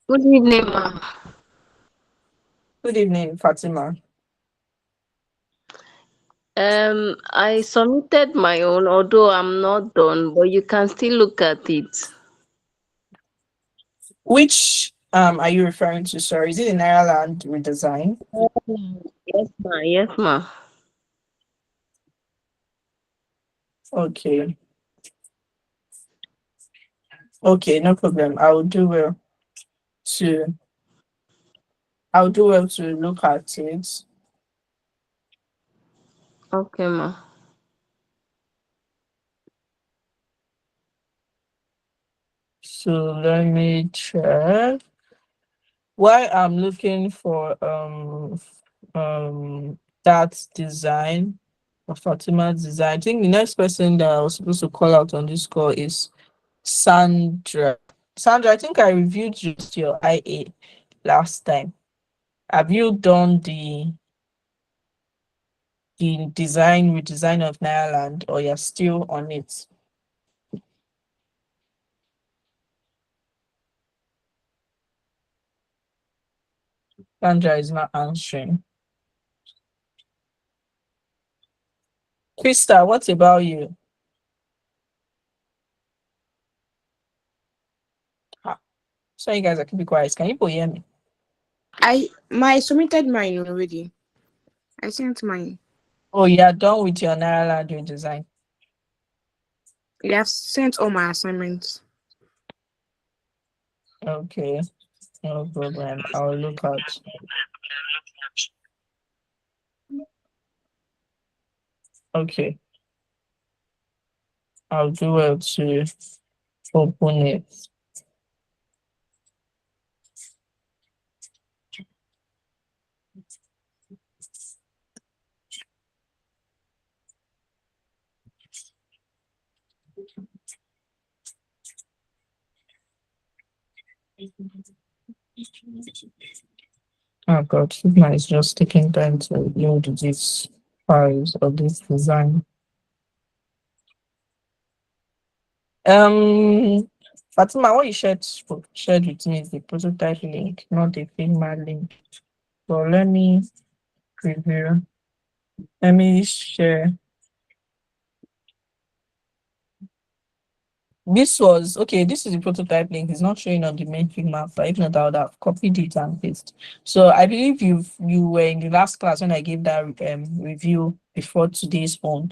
Good evening, ma'am. Good evening, Fatima. I submitted my own, although I'm not done, but you can still look at it. Which are you referring to? Sorry, is it in Ireland redesign? Yes, ma. Yes, ma. Okay, okay, no problem. To I'll do well to look at it. Okay, ma. So let me check. While I'm looking for that design of Fatima's design, I think the next person that I was supposed to call out on this call is Sandra. Sandra, I think I reviewed just your IA last time. Have you done the redesign of Nyland or you're still on it? Sandra is not answering. Krista, what about you? Ah, so you guys are keeping quiet. Can you both hear me? I submitted mine already. I sent mine. Oh, you are done with your Naira design. I have sent all my assignments. Okay, no problem. I'll look out. Okay, I'll do well to open it. Oh God, Figma is just taking time to load these files or this design. Fatima, what you shared with me is the prototype link, not the Figma link. So let me preview. Let me share. This was okay. This is the prototype link. It's not showing on the main Figma file. If not, I would have copied it and paste. So I believe you were in the last class when I gave that review before today's one,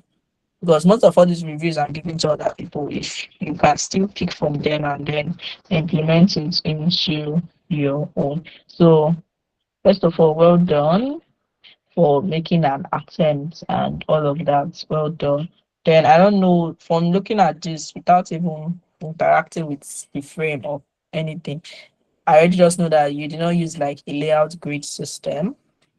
because most of all these reviews I'm giving to other people. If you can still pick from them and then implement it into your own. So first of all, well done for making an attempt and all of that. Well done. Then I don't know, from looking at this without even interacting with the frame or anything, I already just know that you did not use like a layout grid system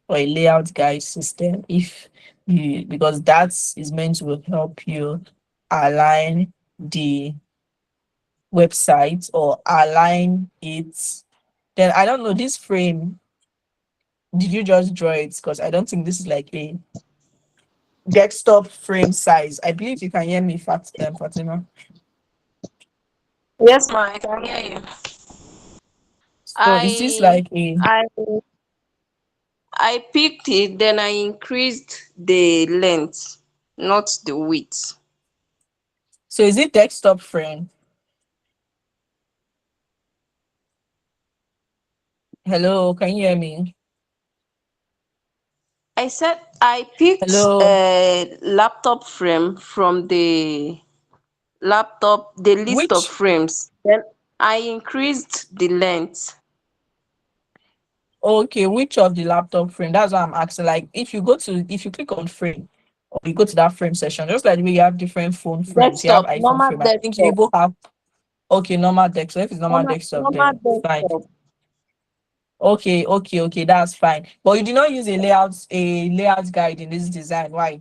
or a layout guide system, if you, because that is meant to help you align the website or align it. Then I don't know, this frame, did you just draw it? Because I don't think this is like a desktop frame size. I believe you can hear me, Fatima. Yes, ma, I can hear you. So is this like a, I I picked it, then I increased the length, not the width. so is it desktop frame? Hello, can you hear me? I said I picked Hello. a laptop frame from the list of Which, frames. Then I increased the length. okay, which of the laptop frame? That's what I'm asking. Like if you click on frame or you go to that frame section, just like the way you have different phone frames, you have Desktop, iPhone normal frame. I think you desktop. both have, okay, normal desktop. If it's normal desktop, Normal then fine. desktop. Okay, that's fine. But you did not use a layout guide in this design. Why?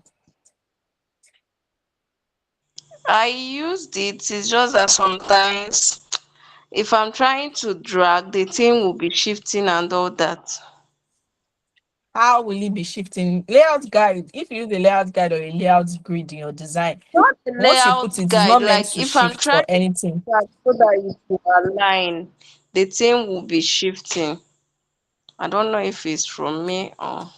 I used it. It's just that sometimes if I'm trying to drag, the thing will be shifting and all that. How will it be shifting? Layout guide, if you use a layout guide or a layout grid in your design, Not the once you put layout it, it's guide. not meant Like to if I'm shift trying or to anything. drag so that it will align, the thing will be shifting. I don't know if it's from me or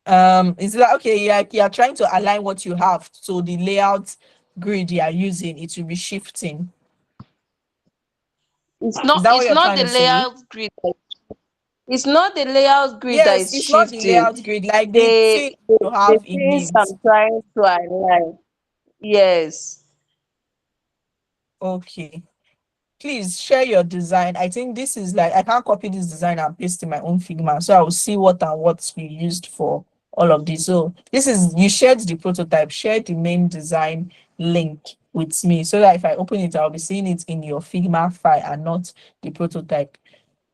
It's like, okay, you're trying to align what you have, so the layout grid you are using, it will be shifting. it's Is not that what it's you're not trying the to say? layout grid. It's not the layout grid that Yes, is it's not the shifting. layout grid, like the The thing the, you the have in things it. I'm trying to align. Yes. Okay, please share your design. I think this is like, I can't copy this design and paste in my own Figma, so I will see what and what you used for all of this. So this is, you shared the prototype, share the main design link with me, so that if I open it, I'll be seeing it in your Figma file and not the prototype.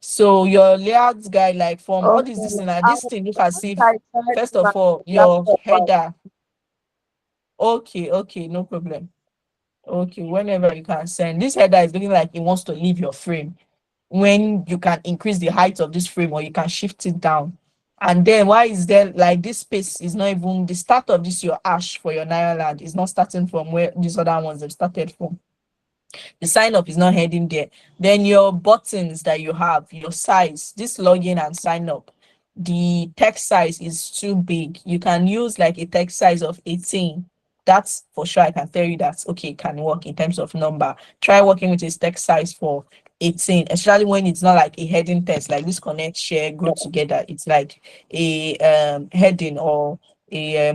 So your layout guide, like from what is Okay. this thing? Like I this thing, look as once if, I charge first my of all, your laptop out. header. Okay, no problem. Okay, whenever you can send. This header is looking like it wants to leave your frame, when you can increase the height of this frame or you can shift it down. And then why is there like this space is not even the start of this, your ash for your Naira land is not starting from where these other ones have started from. The sign up is not heading there. Then your buttons that you have, your size, this login and sign up, the text size is too big, you can use like a text size of 18. That's for sure. I can tell you that okay, it can work in terms of number. Try working with a text size for 18, especially when it's not like a heading text like this connect, share, group together. It's like a heading or a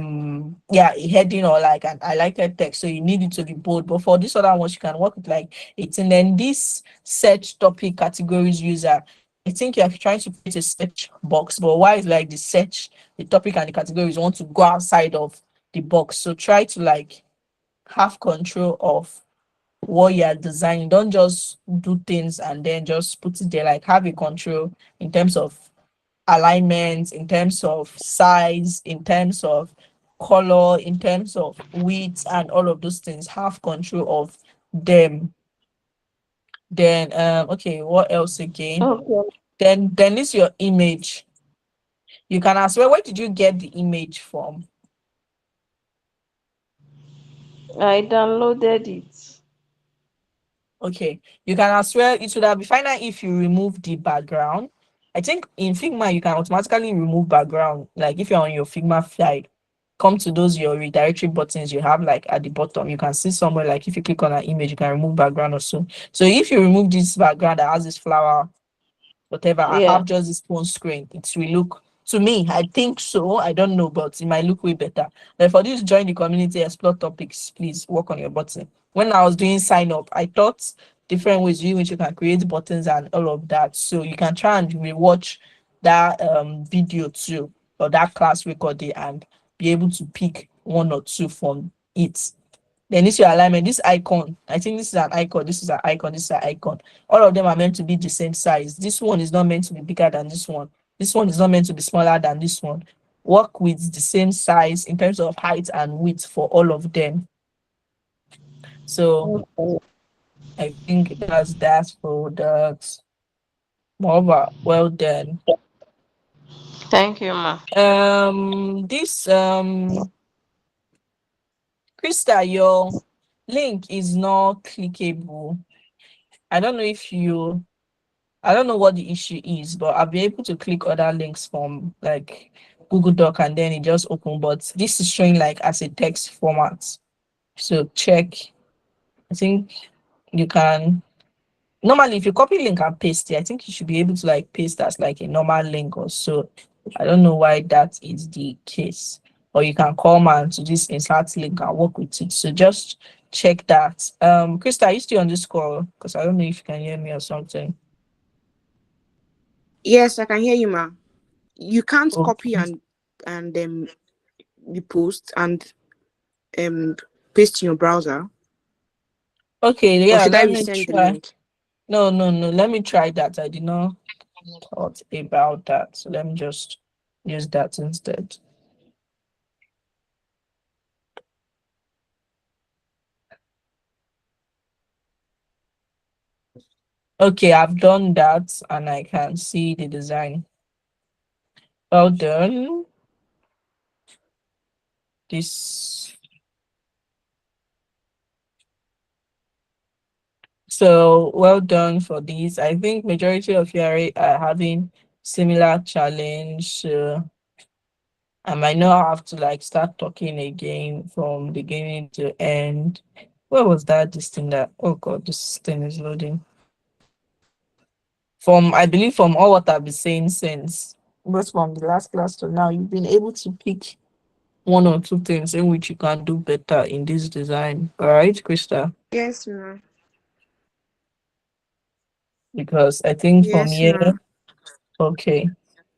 heading or like an highlighted text. So you need it to be bold. But for this other ones, you can work with like 18. Then this search topic categories user, I think you're trying to create a search box, but why is like the search, the topic and the categories want to go outside of the box? So try to like have control of what you're designing. Don't just do things and then just put it there. Like have a control in terms of alignment, in terms of size, in terms of color, in terms of width, and all of those things. Have control of them. Then okay, what else again? Okay. Then this your image. You can ask, well, where did you get the image from? I downloaded it. Okay, you can as well, it would have been finer if you remove the background. I think in Figma you can automatically remove background. Like if you're on your Figma side, come to those your redirectory buttons you have like at the bottom. You can see somewhere like if you click on an image, you can remove background or so. So if you remove this background that has this flower whatever, I Yeah. have just this phone screen, it will look, to me, I think so, I don't know, but it might look way better. But for this join the community, explore topics, please work on your button. When I was doing sign up, I thought different ways in which you can create buttons and all of that. So you can try and rewatch that video too, or that class recording, and be able to pick one or two from it. Then this your alignment, this icon. I think this is an icon, this is an icon, this is an icon. All of them are meant to be the same size. This one is not meant to be bigger than this one. This one is not meant to be smaller than this one. Work with the same size in terms of height and width for all of them. So Okay. I think that's that for that. Moreover, well done. Thank you, ma. This Krista, your link is not clickable. I don't know if you I don't know what the issue is, but I'll be able to click other links from like Google Doc and then it just open. But this is showing like as a text format. So check. I think you can normally if you copy link and paste it, I think you should be able to like paste as like a normal link or so. I don't know why that is the case. Or you can come and to this insert link and work with it. So just check that. Krista, are you still on this call? Because I don't know if you can hear me or something. Yes, I can hear you, ma. You can't copy Okay. and you post and um paste in your browser, Okay, or yeah, should I let me resend the try. link? No, no, no, let me try that. I did not thought about that. So let me just use that instead. Okay, I've done that and I can see the design. Well done. This. So well done for this. I think majority of you are having similar challenge. I might not have to like start talking again from beginning to end. Where was that? This thing that, oh God, this thing is loading. From, I believe from all what I've been saying since, both from the last class to now, you've been able to pick one or two things in which you can do better in this design. All right, Krista? Yes, ma. Because I think from Yes, here, ma. okay,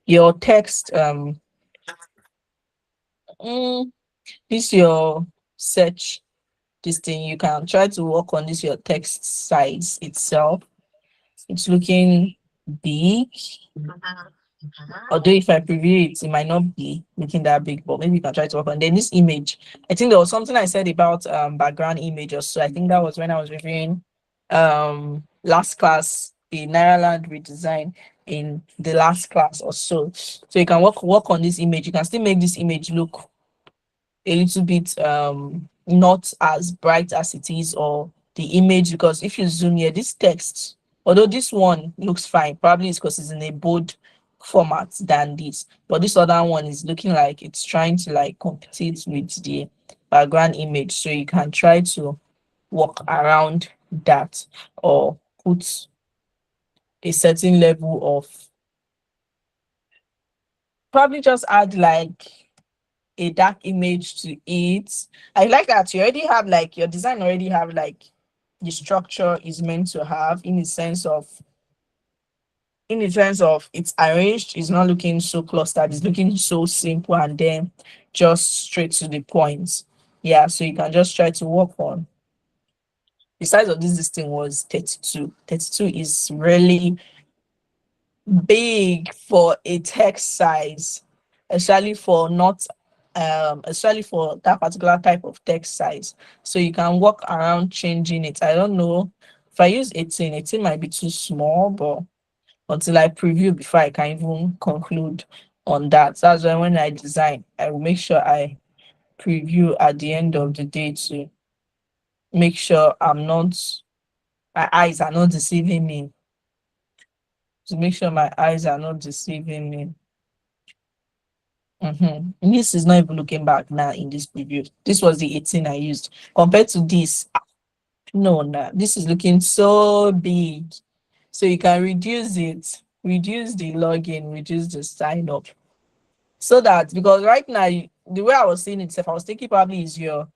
your text, mm, this your search, this thing, you can try to work on this your text size itself. It's looking big. Although if I preview it, it might not be looking that big, but maybe you can try to work on. Then this image, I think there was something I said about background images. So I think that was when I was reviewing last class, the Nairaland redesign in the last class or so. So you can work on this image. You can still make this image look a little bit not as bright as it is, or the image, because if you zoom here, this text, although this one looks fine, probably it's because it's in a bold format than this, but this other one is looking like it's trying to like compete with the background image. So you can try to work around that, or put a certain level of, probably just add like a dark image to it. I like that you already have like your design already have like the structure is meant to have, in the sense of it's arranged, it's not looking so clustered, it's looking so simple, and then just straight to the point. Yeah, so you can just try to work on. The size of this thing was 32. 32 is really big for a text size, especially for not especially for that particular type of text size. So you can work around changing it. I don't know if I use 18, 18 might be too small, but until I preview before I can even conclude on that. That's why when I design, I will make sure I preview at the end of the day to make sure my eyes are not deceiving me. To make sure my eyes are not deceiving me. This is not even looking back now in this preview. This was the 18 I used. Compared to this, no, no, this is looking so big. So you can reduce it, reduce the login, reduce the sign up. So that, because right now the way I was seeing it, if I was thinking probably is your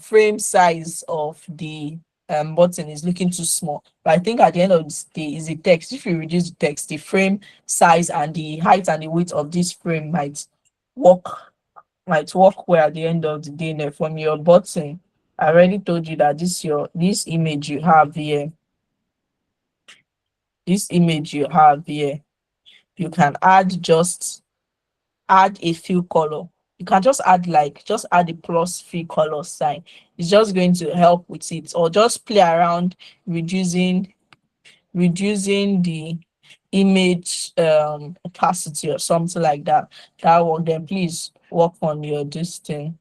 frame size of the button is looking too small. But I think at the end of the day is the text. If you reduce the text, the frame size and the height and the width of this frame work might work well at the end of the day. Now from your button, I already told you that this image you have here, you can add a few color. You can just add a plus 3 color sign. It's just going to help with it, or just play around reducing the image opacity or something like that. That one, then please work on your this thing.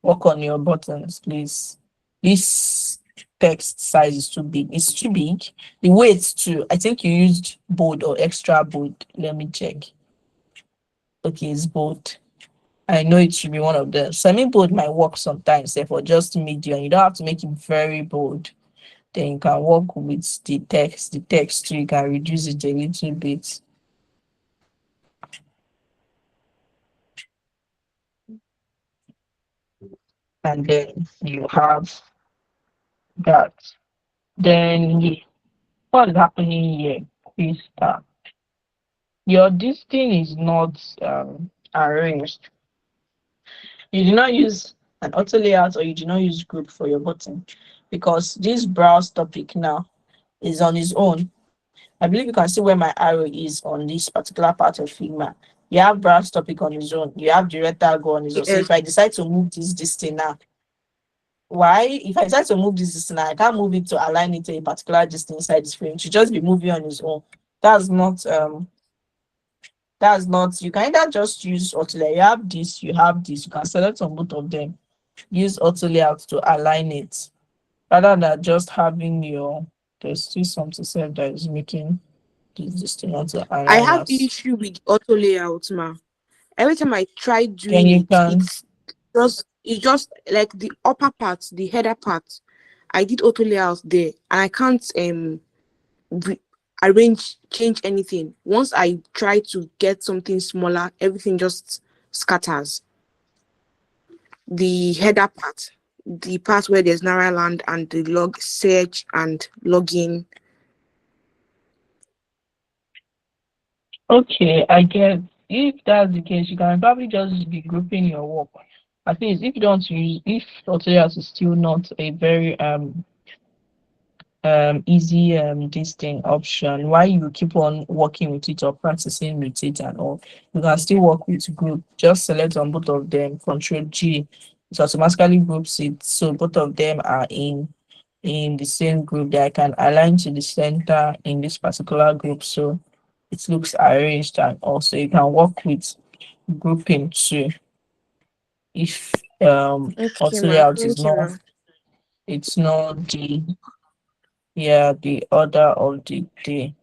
Work on your buttons, please. This text size is too big. It's too big. The weight too. I think you used bold or extra bold. Let me check. Okay, it's bold. I know it should be one of them. Semi-bold might work sometimes, for just medium. You don't have to make it very bold. Then you can work with the text. The text too, you can reduce it a little bit. And then you have that. Then what is happening here is that your this thing is not arranged. You do not use an auto layout, or you do not use group for your button, because this browse topic now is on its own. I believe you can see where my arrow is on this particular part of Figma. You have browse topic on its own. You have the rectangle on its own. So Yes. if I decide to move this thing now, if I decide to move this thing now, I can't move it to align it to a particular distance inside this frame. It should just be moving on its own. That's not you can either just use auto layout. You have this, you can select on both of them. Use auto layout to align it, rather than just having there's still something self that is making this thing not to I align have us. issue with auto layout, ma. Every time I try Then doing you it, can it's just like the upper part, the header part. I did auto layout there, and I can't change anything. Once I try to get something smaller, everything just scatters. The header part, the part where there's narrow land and the log search and login. okay, I guess if that's the case, you can probably just be grouping your work. At least if auto layout is still not a very easy this thing option, why you keep on working with it or practicing with it and all, you can still work with group. Just select on both of them, Control G, it automatically groups it, so both of them are in the same group. That I can align to the center in this particular group, so it looks arranged. And also you can work with grouping too, if Okay, auto ma. layout is Thank you, not, ma. it's not the, yeah, the order of the day.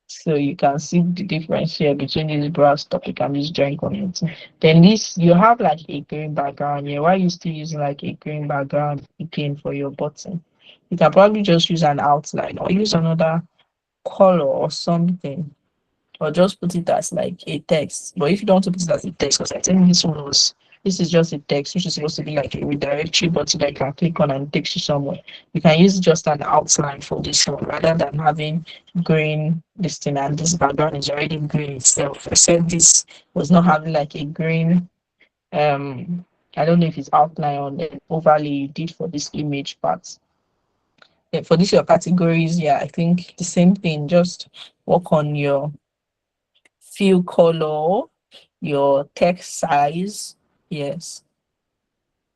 So you can see the difference here between this browse topic and this join community. Then this, you have like a green background here. Why you still using like a green background again for your button? You can probably just use an outline or use another color or something, or just put it as like a text. But if you don't want to put it as a text, because I think this is just a text, which is supposed to be like a redirectory button that you can click on and it takes you somewhere. You can use just an outline for this one rather than having green this thing, and this background is already green itself. Except this was not having like a green I don't know if it's outline or the overlay you did for this image part. Yeah, for this your categories, yeah, I think the same thing. Just work on your fill color, your text size. Yes,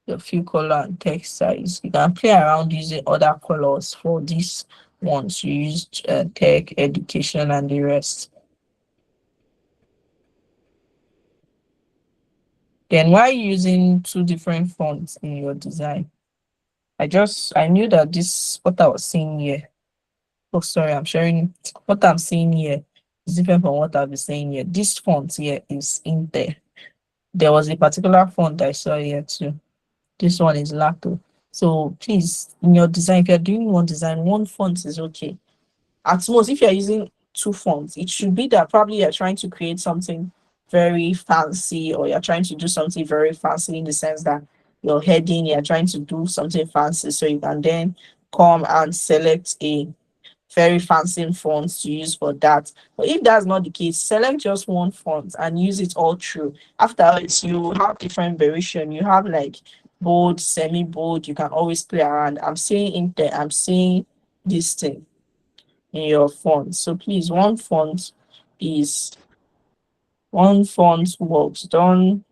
your fill color and text size. You can play around using other colors for this once you used tech, education, and the rest. Then why using two different fonts in your design? I knew that this what I was seeing here. Oh, sorry, I'm sharing what I'm seeing here is different from what I've been saying here. This font here is in there. There was a particular font I saw here too. This one is Lato. So please, in your design, if you're doing one design, one font is okay. At most, if you're using two fonts, it should be that probably you're trying to create something very fancy, or you're trying to do something very fancy in the sense that you're heading, you're trying to do something fancy. So you can then come and select a very fancy fonts to use for that. But if that's not the case, select just one font and use it all through. After it, you have different variation. You have like bold, semi-bold. You can always play around. I'm seeing in there, I'm seeing this thing in your font. So please, is one font works. Don't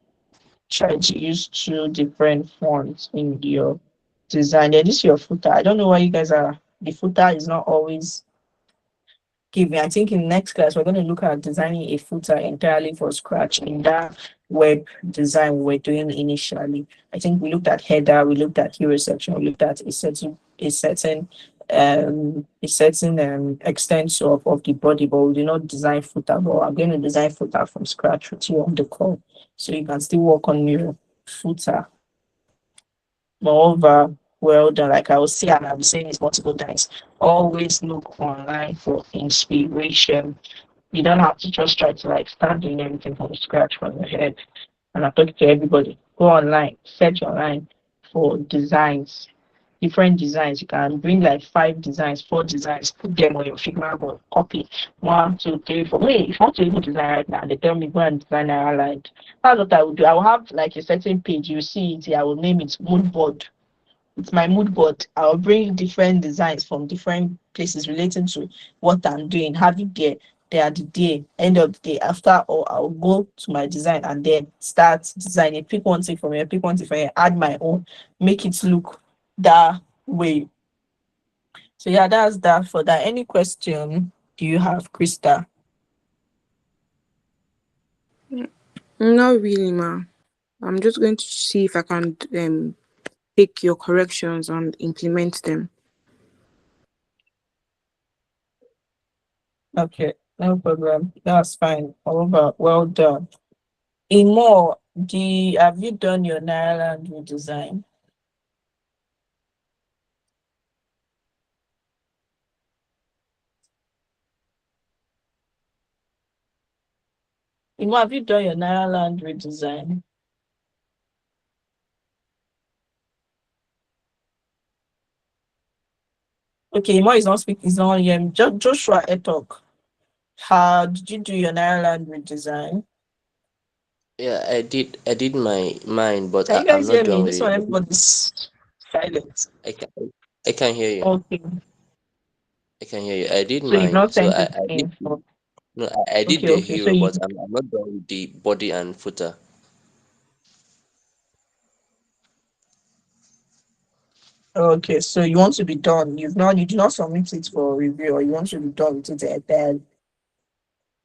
try to use two different fonts in your design. Then this is your footer. I don't know why you guys are the footer is not always giving. I think in next class we're going to look at designing a footer entirely from scratch in that web design we were doing initially. I think we looked at header, we looked at hero section, we looked at a certain extent of the body, but we did not design footer. But I'm going to design footer from scratch with you on the call, so you can still work on your footer. Moreover, well done. Like I will say, and I'm saying this multiple times, always look online for inspiration. You don't have to just try to like start doing everything from scratch from your head. And I'm talking to everybody. Go online, search online for designs, different designs. You can bring like 5 designs, 4 designs, put them on your Figma board, copy 1, 2, 3, 4. Wait, if I want to even design right now, they tell me go and design Ireland. That's what I would do. I will have like a certain page, you see it here, I will name it mood board. It's my mood board. I'll bring different designs from different places relating to what I'm doing, have it there. They are the day, end of the day. After all, I'll go to my design and then start designing. Pick one thing from here, pick one thing from here, add my own, make it look that way. So yeah, that's that for that. Any question do you have, Krista? Not really, ma. I'm just going to see if I can take your corrections and implement them. Okay, no problem. That's fine. Over, well done. In more, have you done your Naira redesign? Have you done your Naira redesign? Okay, Imo is not speaking, is not here. Joshua Etok, how did you do your Naira redesign? Yeah, I did mine, but Can you I'm guys hear not me? done with This one, it. everybody's silent. I can I can hear you. Okay, I can hear you. I did so you've mine. not So sent I, it I did in for. no I did Okay, the okay, so hero, you. but I'm not done with the body and footer. Okay, so you want to be done. You do not submit it for review, or you want to be done with it entirely.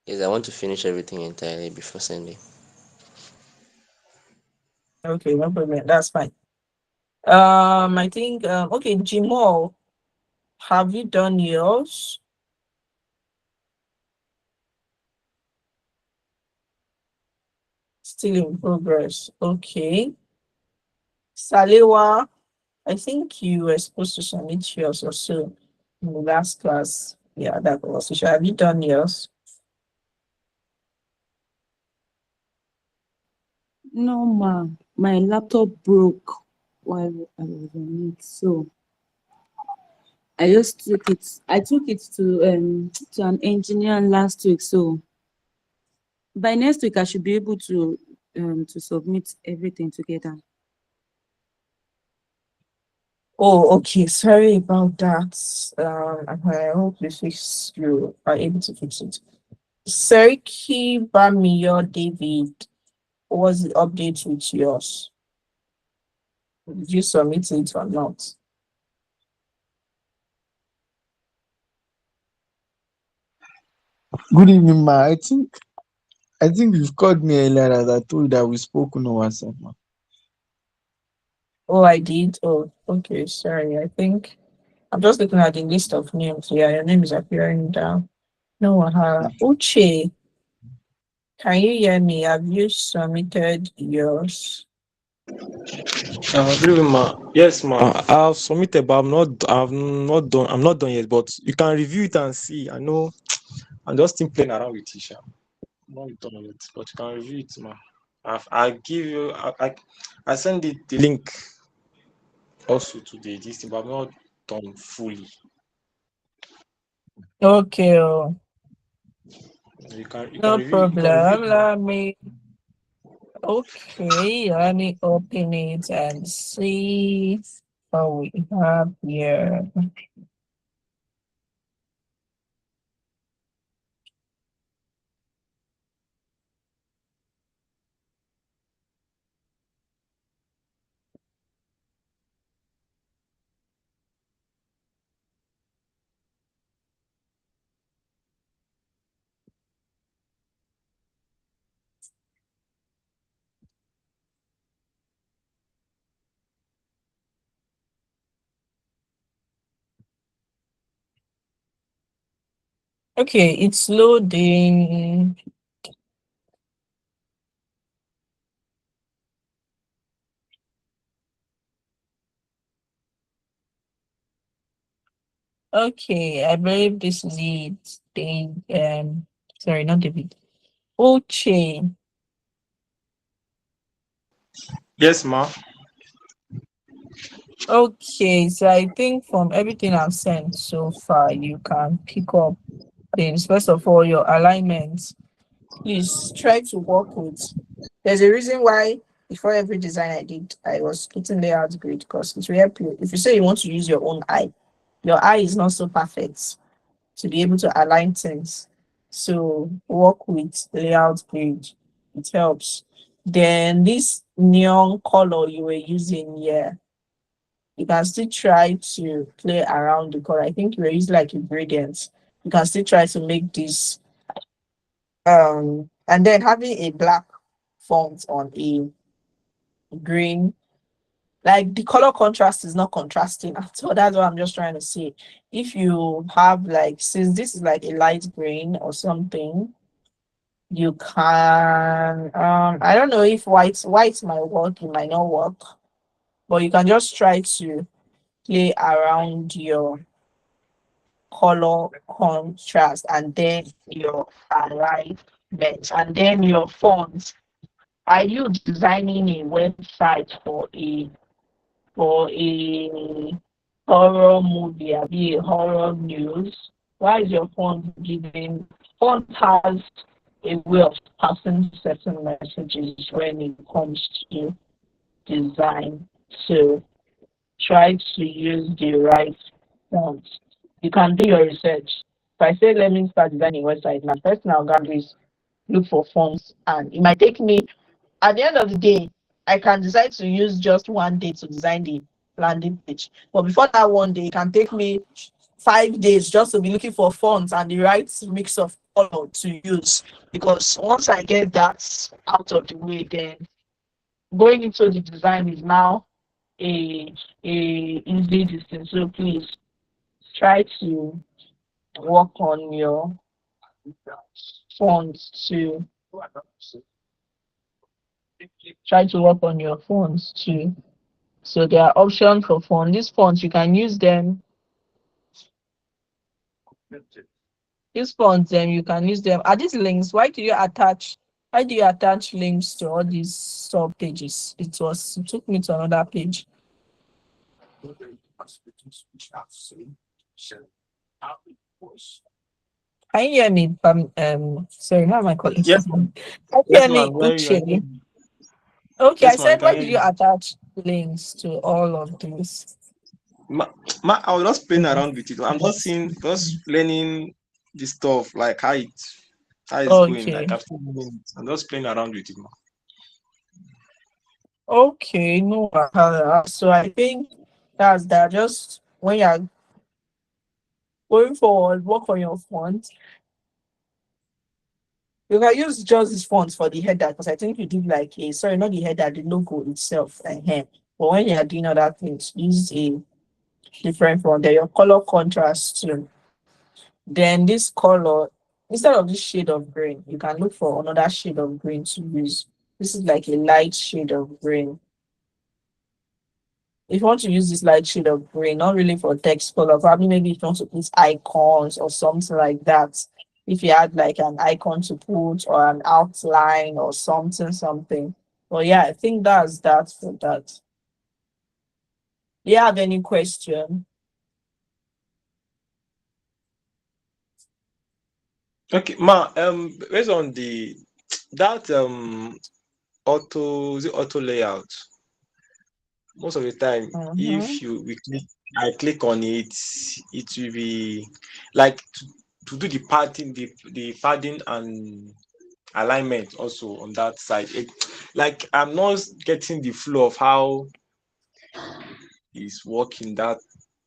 Yes, I want to finish everything entirely before sending. Okay, no problem. That's fine. I think okay, Jimo, have you done yours? Still in progress. Okay. Salewa, I think you were supposed to submit yours or so in the last class. Yeah, that conversation. Have you done yours? No, ma. My laptop broke while I was on it, so I just took it. I took it to an engineer last week, so by next week I should be able to submit everything together. Oh, okay. Sorry about that. I hope you are able to fix it. Seriki Bamiyo David, what's the update with yours? Did you submit it or not? Good evening, ma. I think you've called me earlier as I told you that we spoke on WhatsApp, ma. Oh, I did. Oh, okay. Sorry. I think I'm just looking at the list of names. Yeah, your name is appearing down. No, Uche, can you hear me? Have you submitted yours? Good evening, ma. Yes, ma. I've submitted, but I'm not done yet. But you can review it and see. I know I'm just still playing around with it. Sha. I'm not done yet, but you can review it, ma. I give you I send it the link also to this thing, but I'm not done fully. Okay, oh, You can no review problem. it, ma. Let me open it and see what we have here. Okay, it's loading. Okay, I believe this is it. Sorry, not David. Uche. Yes, ma. Okay, so I think from everything I've sent so far, you can pick up things. First of all, your alignments. Please try to work with. There's a reason why before every design I did, I was putting layout grid because it will help you. If you say you want to use your own eye, your eye is not so perfect to be able to align things. So work with layout grid. It helps. Then this neon color you were using, yeah, you can still try to play around the color. I think you were using like ingredients. You can still try to make this and then having a black font on a green, like the color contrast is not contrasting at all. That's what I'm just trying to say. If you have like, since this is like a light green or something, you can I don't know if white might work, it might not work, but you can just try to play around your color contrast and then your alignment and then your fonts. Are you designing a website for a horror movie, be a horror news? Why is your font giving? Font has a way of passing certain messages when it comes to design. So try to use the right font. You can do your research. If I say let me start designing a website, my first thing I'll go and do is look for fonts, and it might take me, at the end of the day, I can decide to use just one day to design the landing page. But before that one day, it can take me 5 days just to be looking for fonts and the right mix of color to use. Because once I get that out of the way, then going into the design is now a easy distance. So please try to work on your fonts too. Try to work on your phones too. So there are options for phone. These phones you can use them. These phones you can use them. Are these links? Why do you attach links to all these sub pages? It took me to another page. Can you hear me? Sorry, how am I calling Yes, someone? Can you yes, hear ma'am. me? I'm hearing you. Uche. Okay, I Yes, ma'am. I said, can why hear did you you. attach links to all of this? I was just playing around with it. I'm just seeing, just learning the stuff, like how it's going. Like Okay, I'm still learning it. I'm just playing around with it, man. okay, no wahala. So I think that's that. Just when you're going forward, work on your font. You can use just this font for the header because I think you did like a sorry, not the header, the logo itself. But when you are doing other things, use a different font. Then your color contrast too. Then this color, instead of this shade of green, you can look for another shade of green to use. This is like a light shade of green. If you want to use this light shade of green, not really for text color, probably maybe if you want to put icons or something like that. If you had like an icon to put or an outline or something. But yeah, I think that's that for that. Do you have any question? Okay, ma. Based on the that auto, is it auto layout? Most of the time, Mm-hmm. if you we click, I click on it, it will be like to do the padding, the padding and alignment also on that side. Like I'm not getting the flow of how it's working that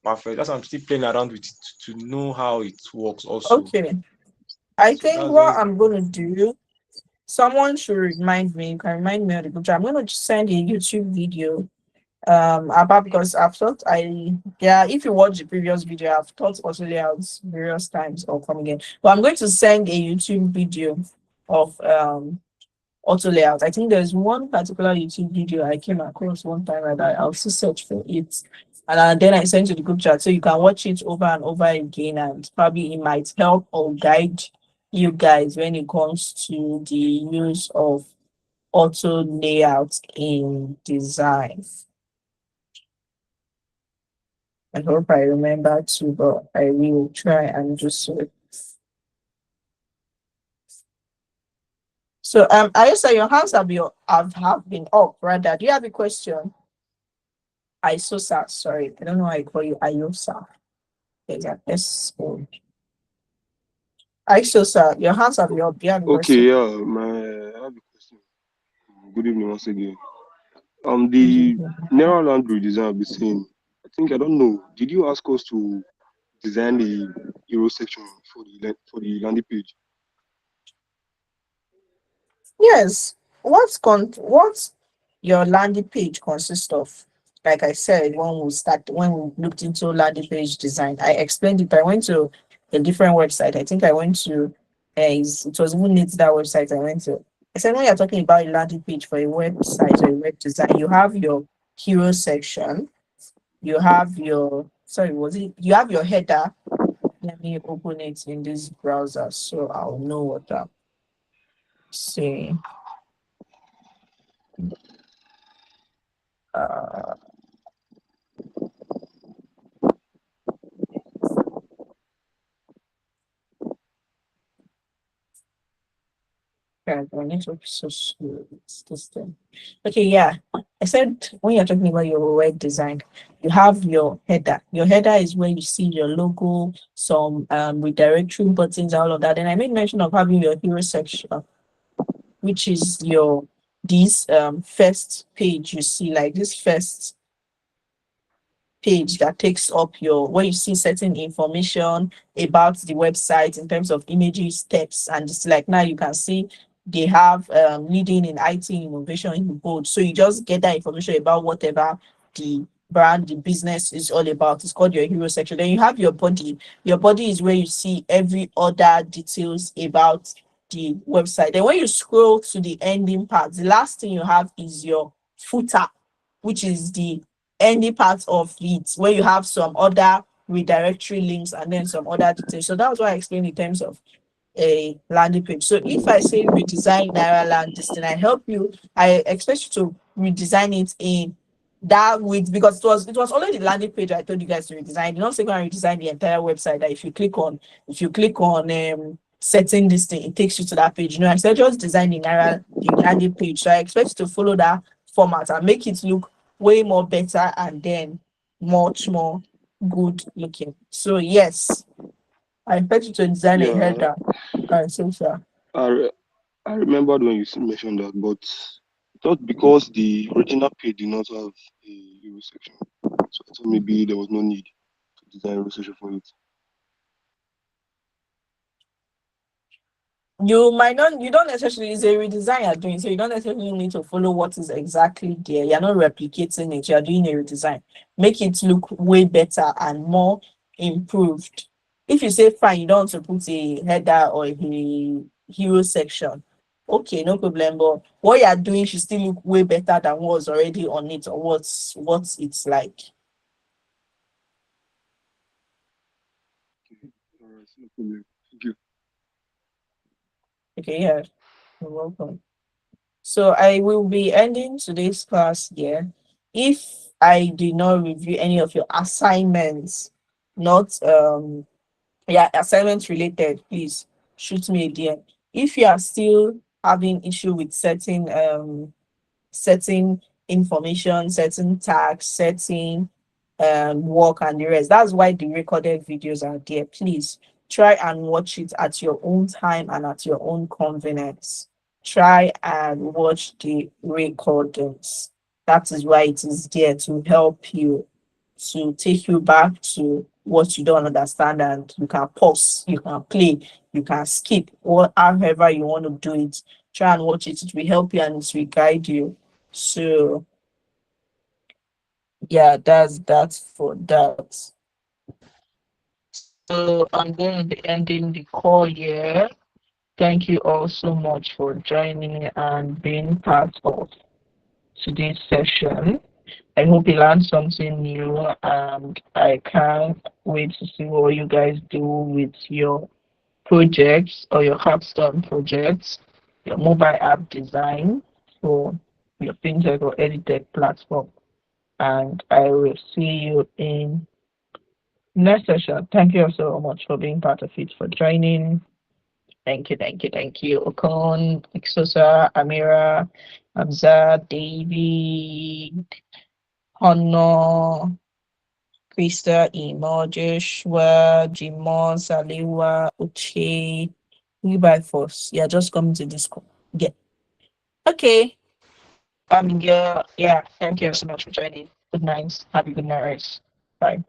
perfect. That's why I'm still playing around with it to know how it works also. Okay. I So think that's what just I'm gonna do, someone should remind me. You can remind me of the group chat. I'm gonna send a YouTube video about because I've thought if you watch the previous video I've taught auto layouts various times or come again, but I'm going to send a YouTube video of auto layout. I think there's one particular YouTube video I came across one time and I also search for it, and then I sent to the group chat so you can watch it over and over again, and probably it might help or guide you guys when it comes to the use of auto layout in design. I hope I remember to, but I will try and do so. So, Ayesa, your hands have been up, rather. Do you have a question? Isosa, sorry, I don't know why I call you Ayosa. There's an S. Isosa, your hands have been up. Do you have a Okay, question? yeah, I have a question. Good evening once again. Good The evening. narrow land redesign I've been saying, I don't know. Did you ask us to design the hero section for the landing page? Yes. What your landing page consists of? Like I said, when we looked into landing page design, I explained it. I went to a different website. I think I went to it was even NITDA website I went to. I said when you're talking about a landing page for a website or a web design, you have your hero section, you have your sorry, was it you have your header. Let me open it in this browser so I'll know what I'm saying. Uh, yeah, my network is so slow. It's this thing. Okay, yeah. I said when you're talking about your web design, you have your header. Your header is where you see your logo, some redirection buttons, all of that. And I made mention of having your hero section, which is your this first page you see, like this first page that takes up your where you see certain information about the website in terms of images, text, and it's like now you can see they have leading in IT innovation in bold. So you just get that information about whatever the brand, the business is all about. It's called your hero section. Then you have your body. Your body is where you see every other details about the website. Then when you scroll to the ending part, the last thing you have is your footer, which is the ending part of it, where you have some other redirectory links and then some other details. So that's why I explained in terms of a landing page. So if I say redesign Naira land this thing, I help you, I expect you to redesign it in that with, because it was already the landing page I told you guys to redesign. You're not saying going to redesign the entire website that if you click on setting this thing, it takes you to that page. I said just design the landing page. So I expect you to follow that format and make it look way more better and then much more good looking. So yes, I expect you to design a Yeah, header and social. I, re- I remembered when you mentioned that, but just because the original page did not have a hero section, so I thought maybe there was no need to design a hero section for it. You don't necessarily, it's a redesign you're doing, so you don't necessarily need to follow what is exactly there. You're not replicating it, you're doing a redesign. Make it look way better and more improved. If you say fine, you don't want to put a header or a hero section, okay, no problem. But what you're doing should still look way better than what's already on it or what it's like. Okay, all right, no problem. Thank you. Okay, yeah, you're welcome. So I will be ending today's class here. If I did not review any of your assignments, not assignments related, please shoot me a DM. If you are still having issue with setting information, setting tags, setting work and the rest. That's why the recorded videos are there. Please try and watch it at your own time and at your own convenience. Try and watch the recordings. That is why it is there to help you, to take you back to what you don't understand, and you can pause, you can play, you can skip, or however you want to do it. Try and watch it. It will help you and it will guide you. So yeah, that's for that. So I'm going to be ending the call here. Thank you all so much for joining and being part of today's session. I hope you learned something new, and I can't wait to see what you guys do with your projects or your capstone projects, your mobile app design for your Fintech or edutech platform. And I will see you in next session. Thank you so much for being part of it, for joining. Thank you. Okon, Exosa, Amira, Hamza, David, Honor, Krista, Imo, Joshua, Jimon, Saliwa, Uche, we by force. Yeah, just come to this call. Yeah. Okay. Yeah. Thank you so much for joining. Good night. Happy good night. Bye.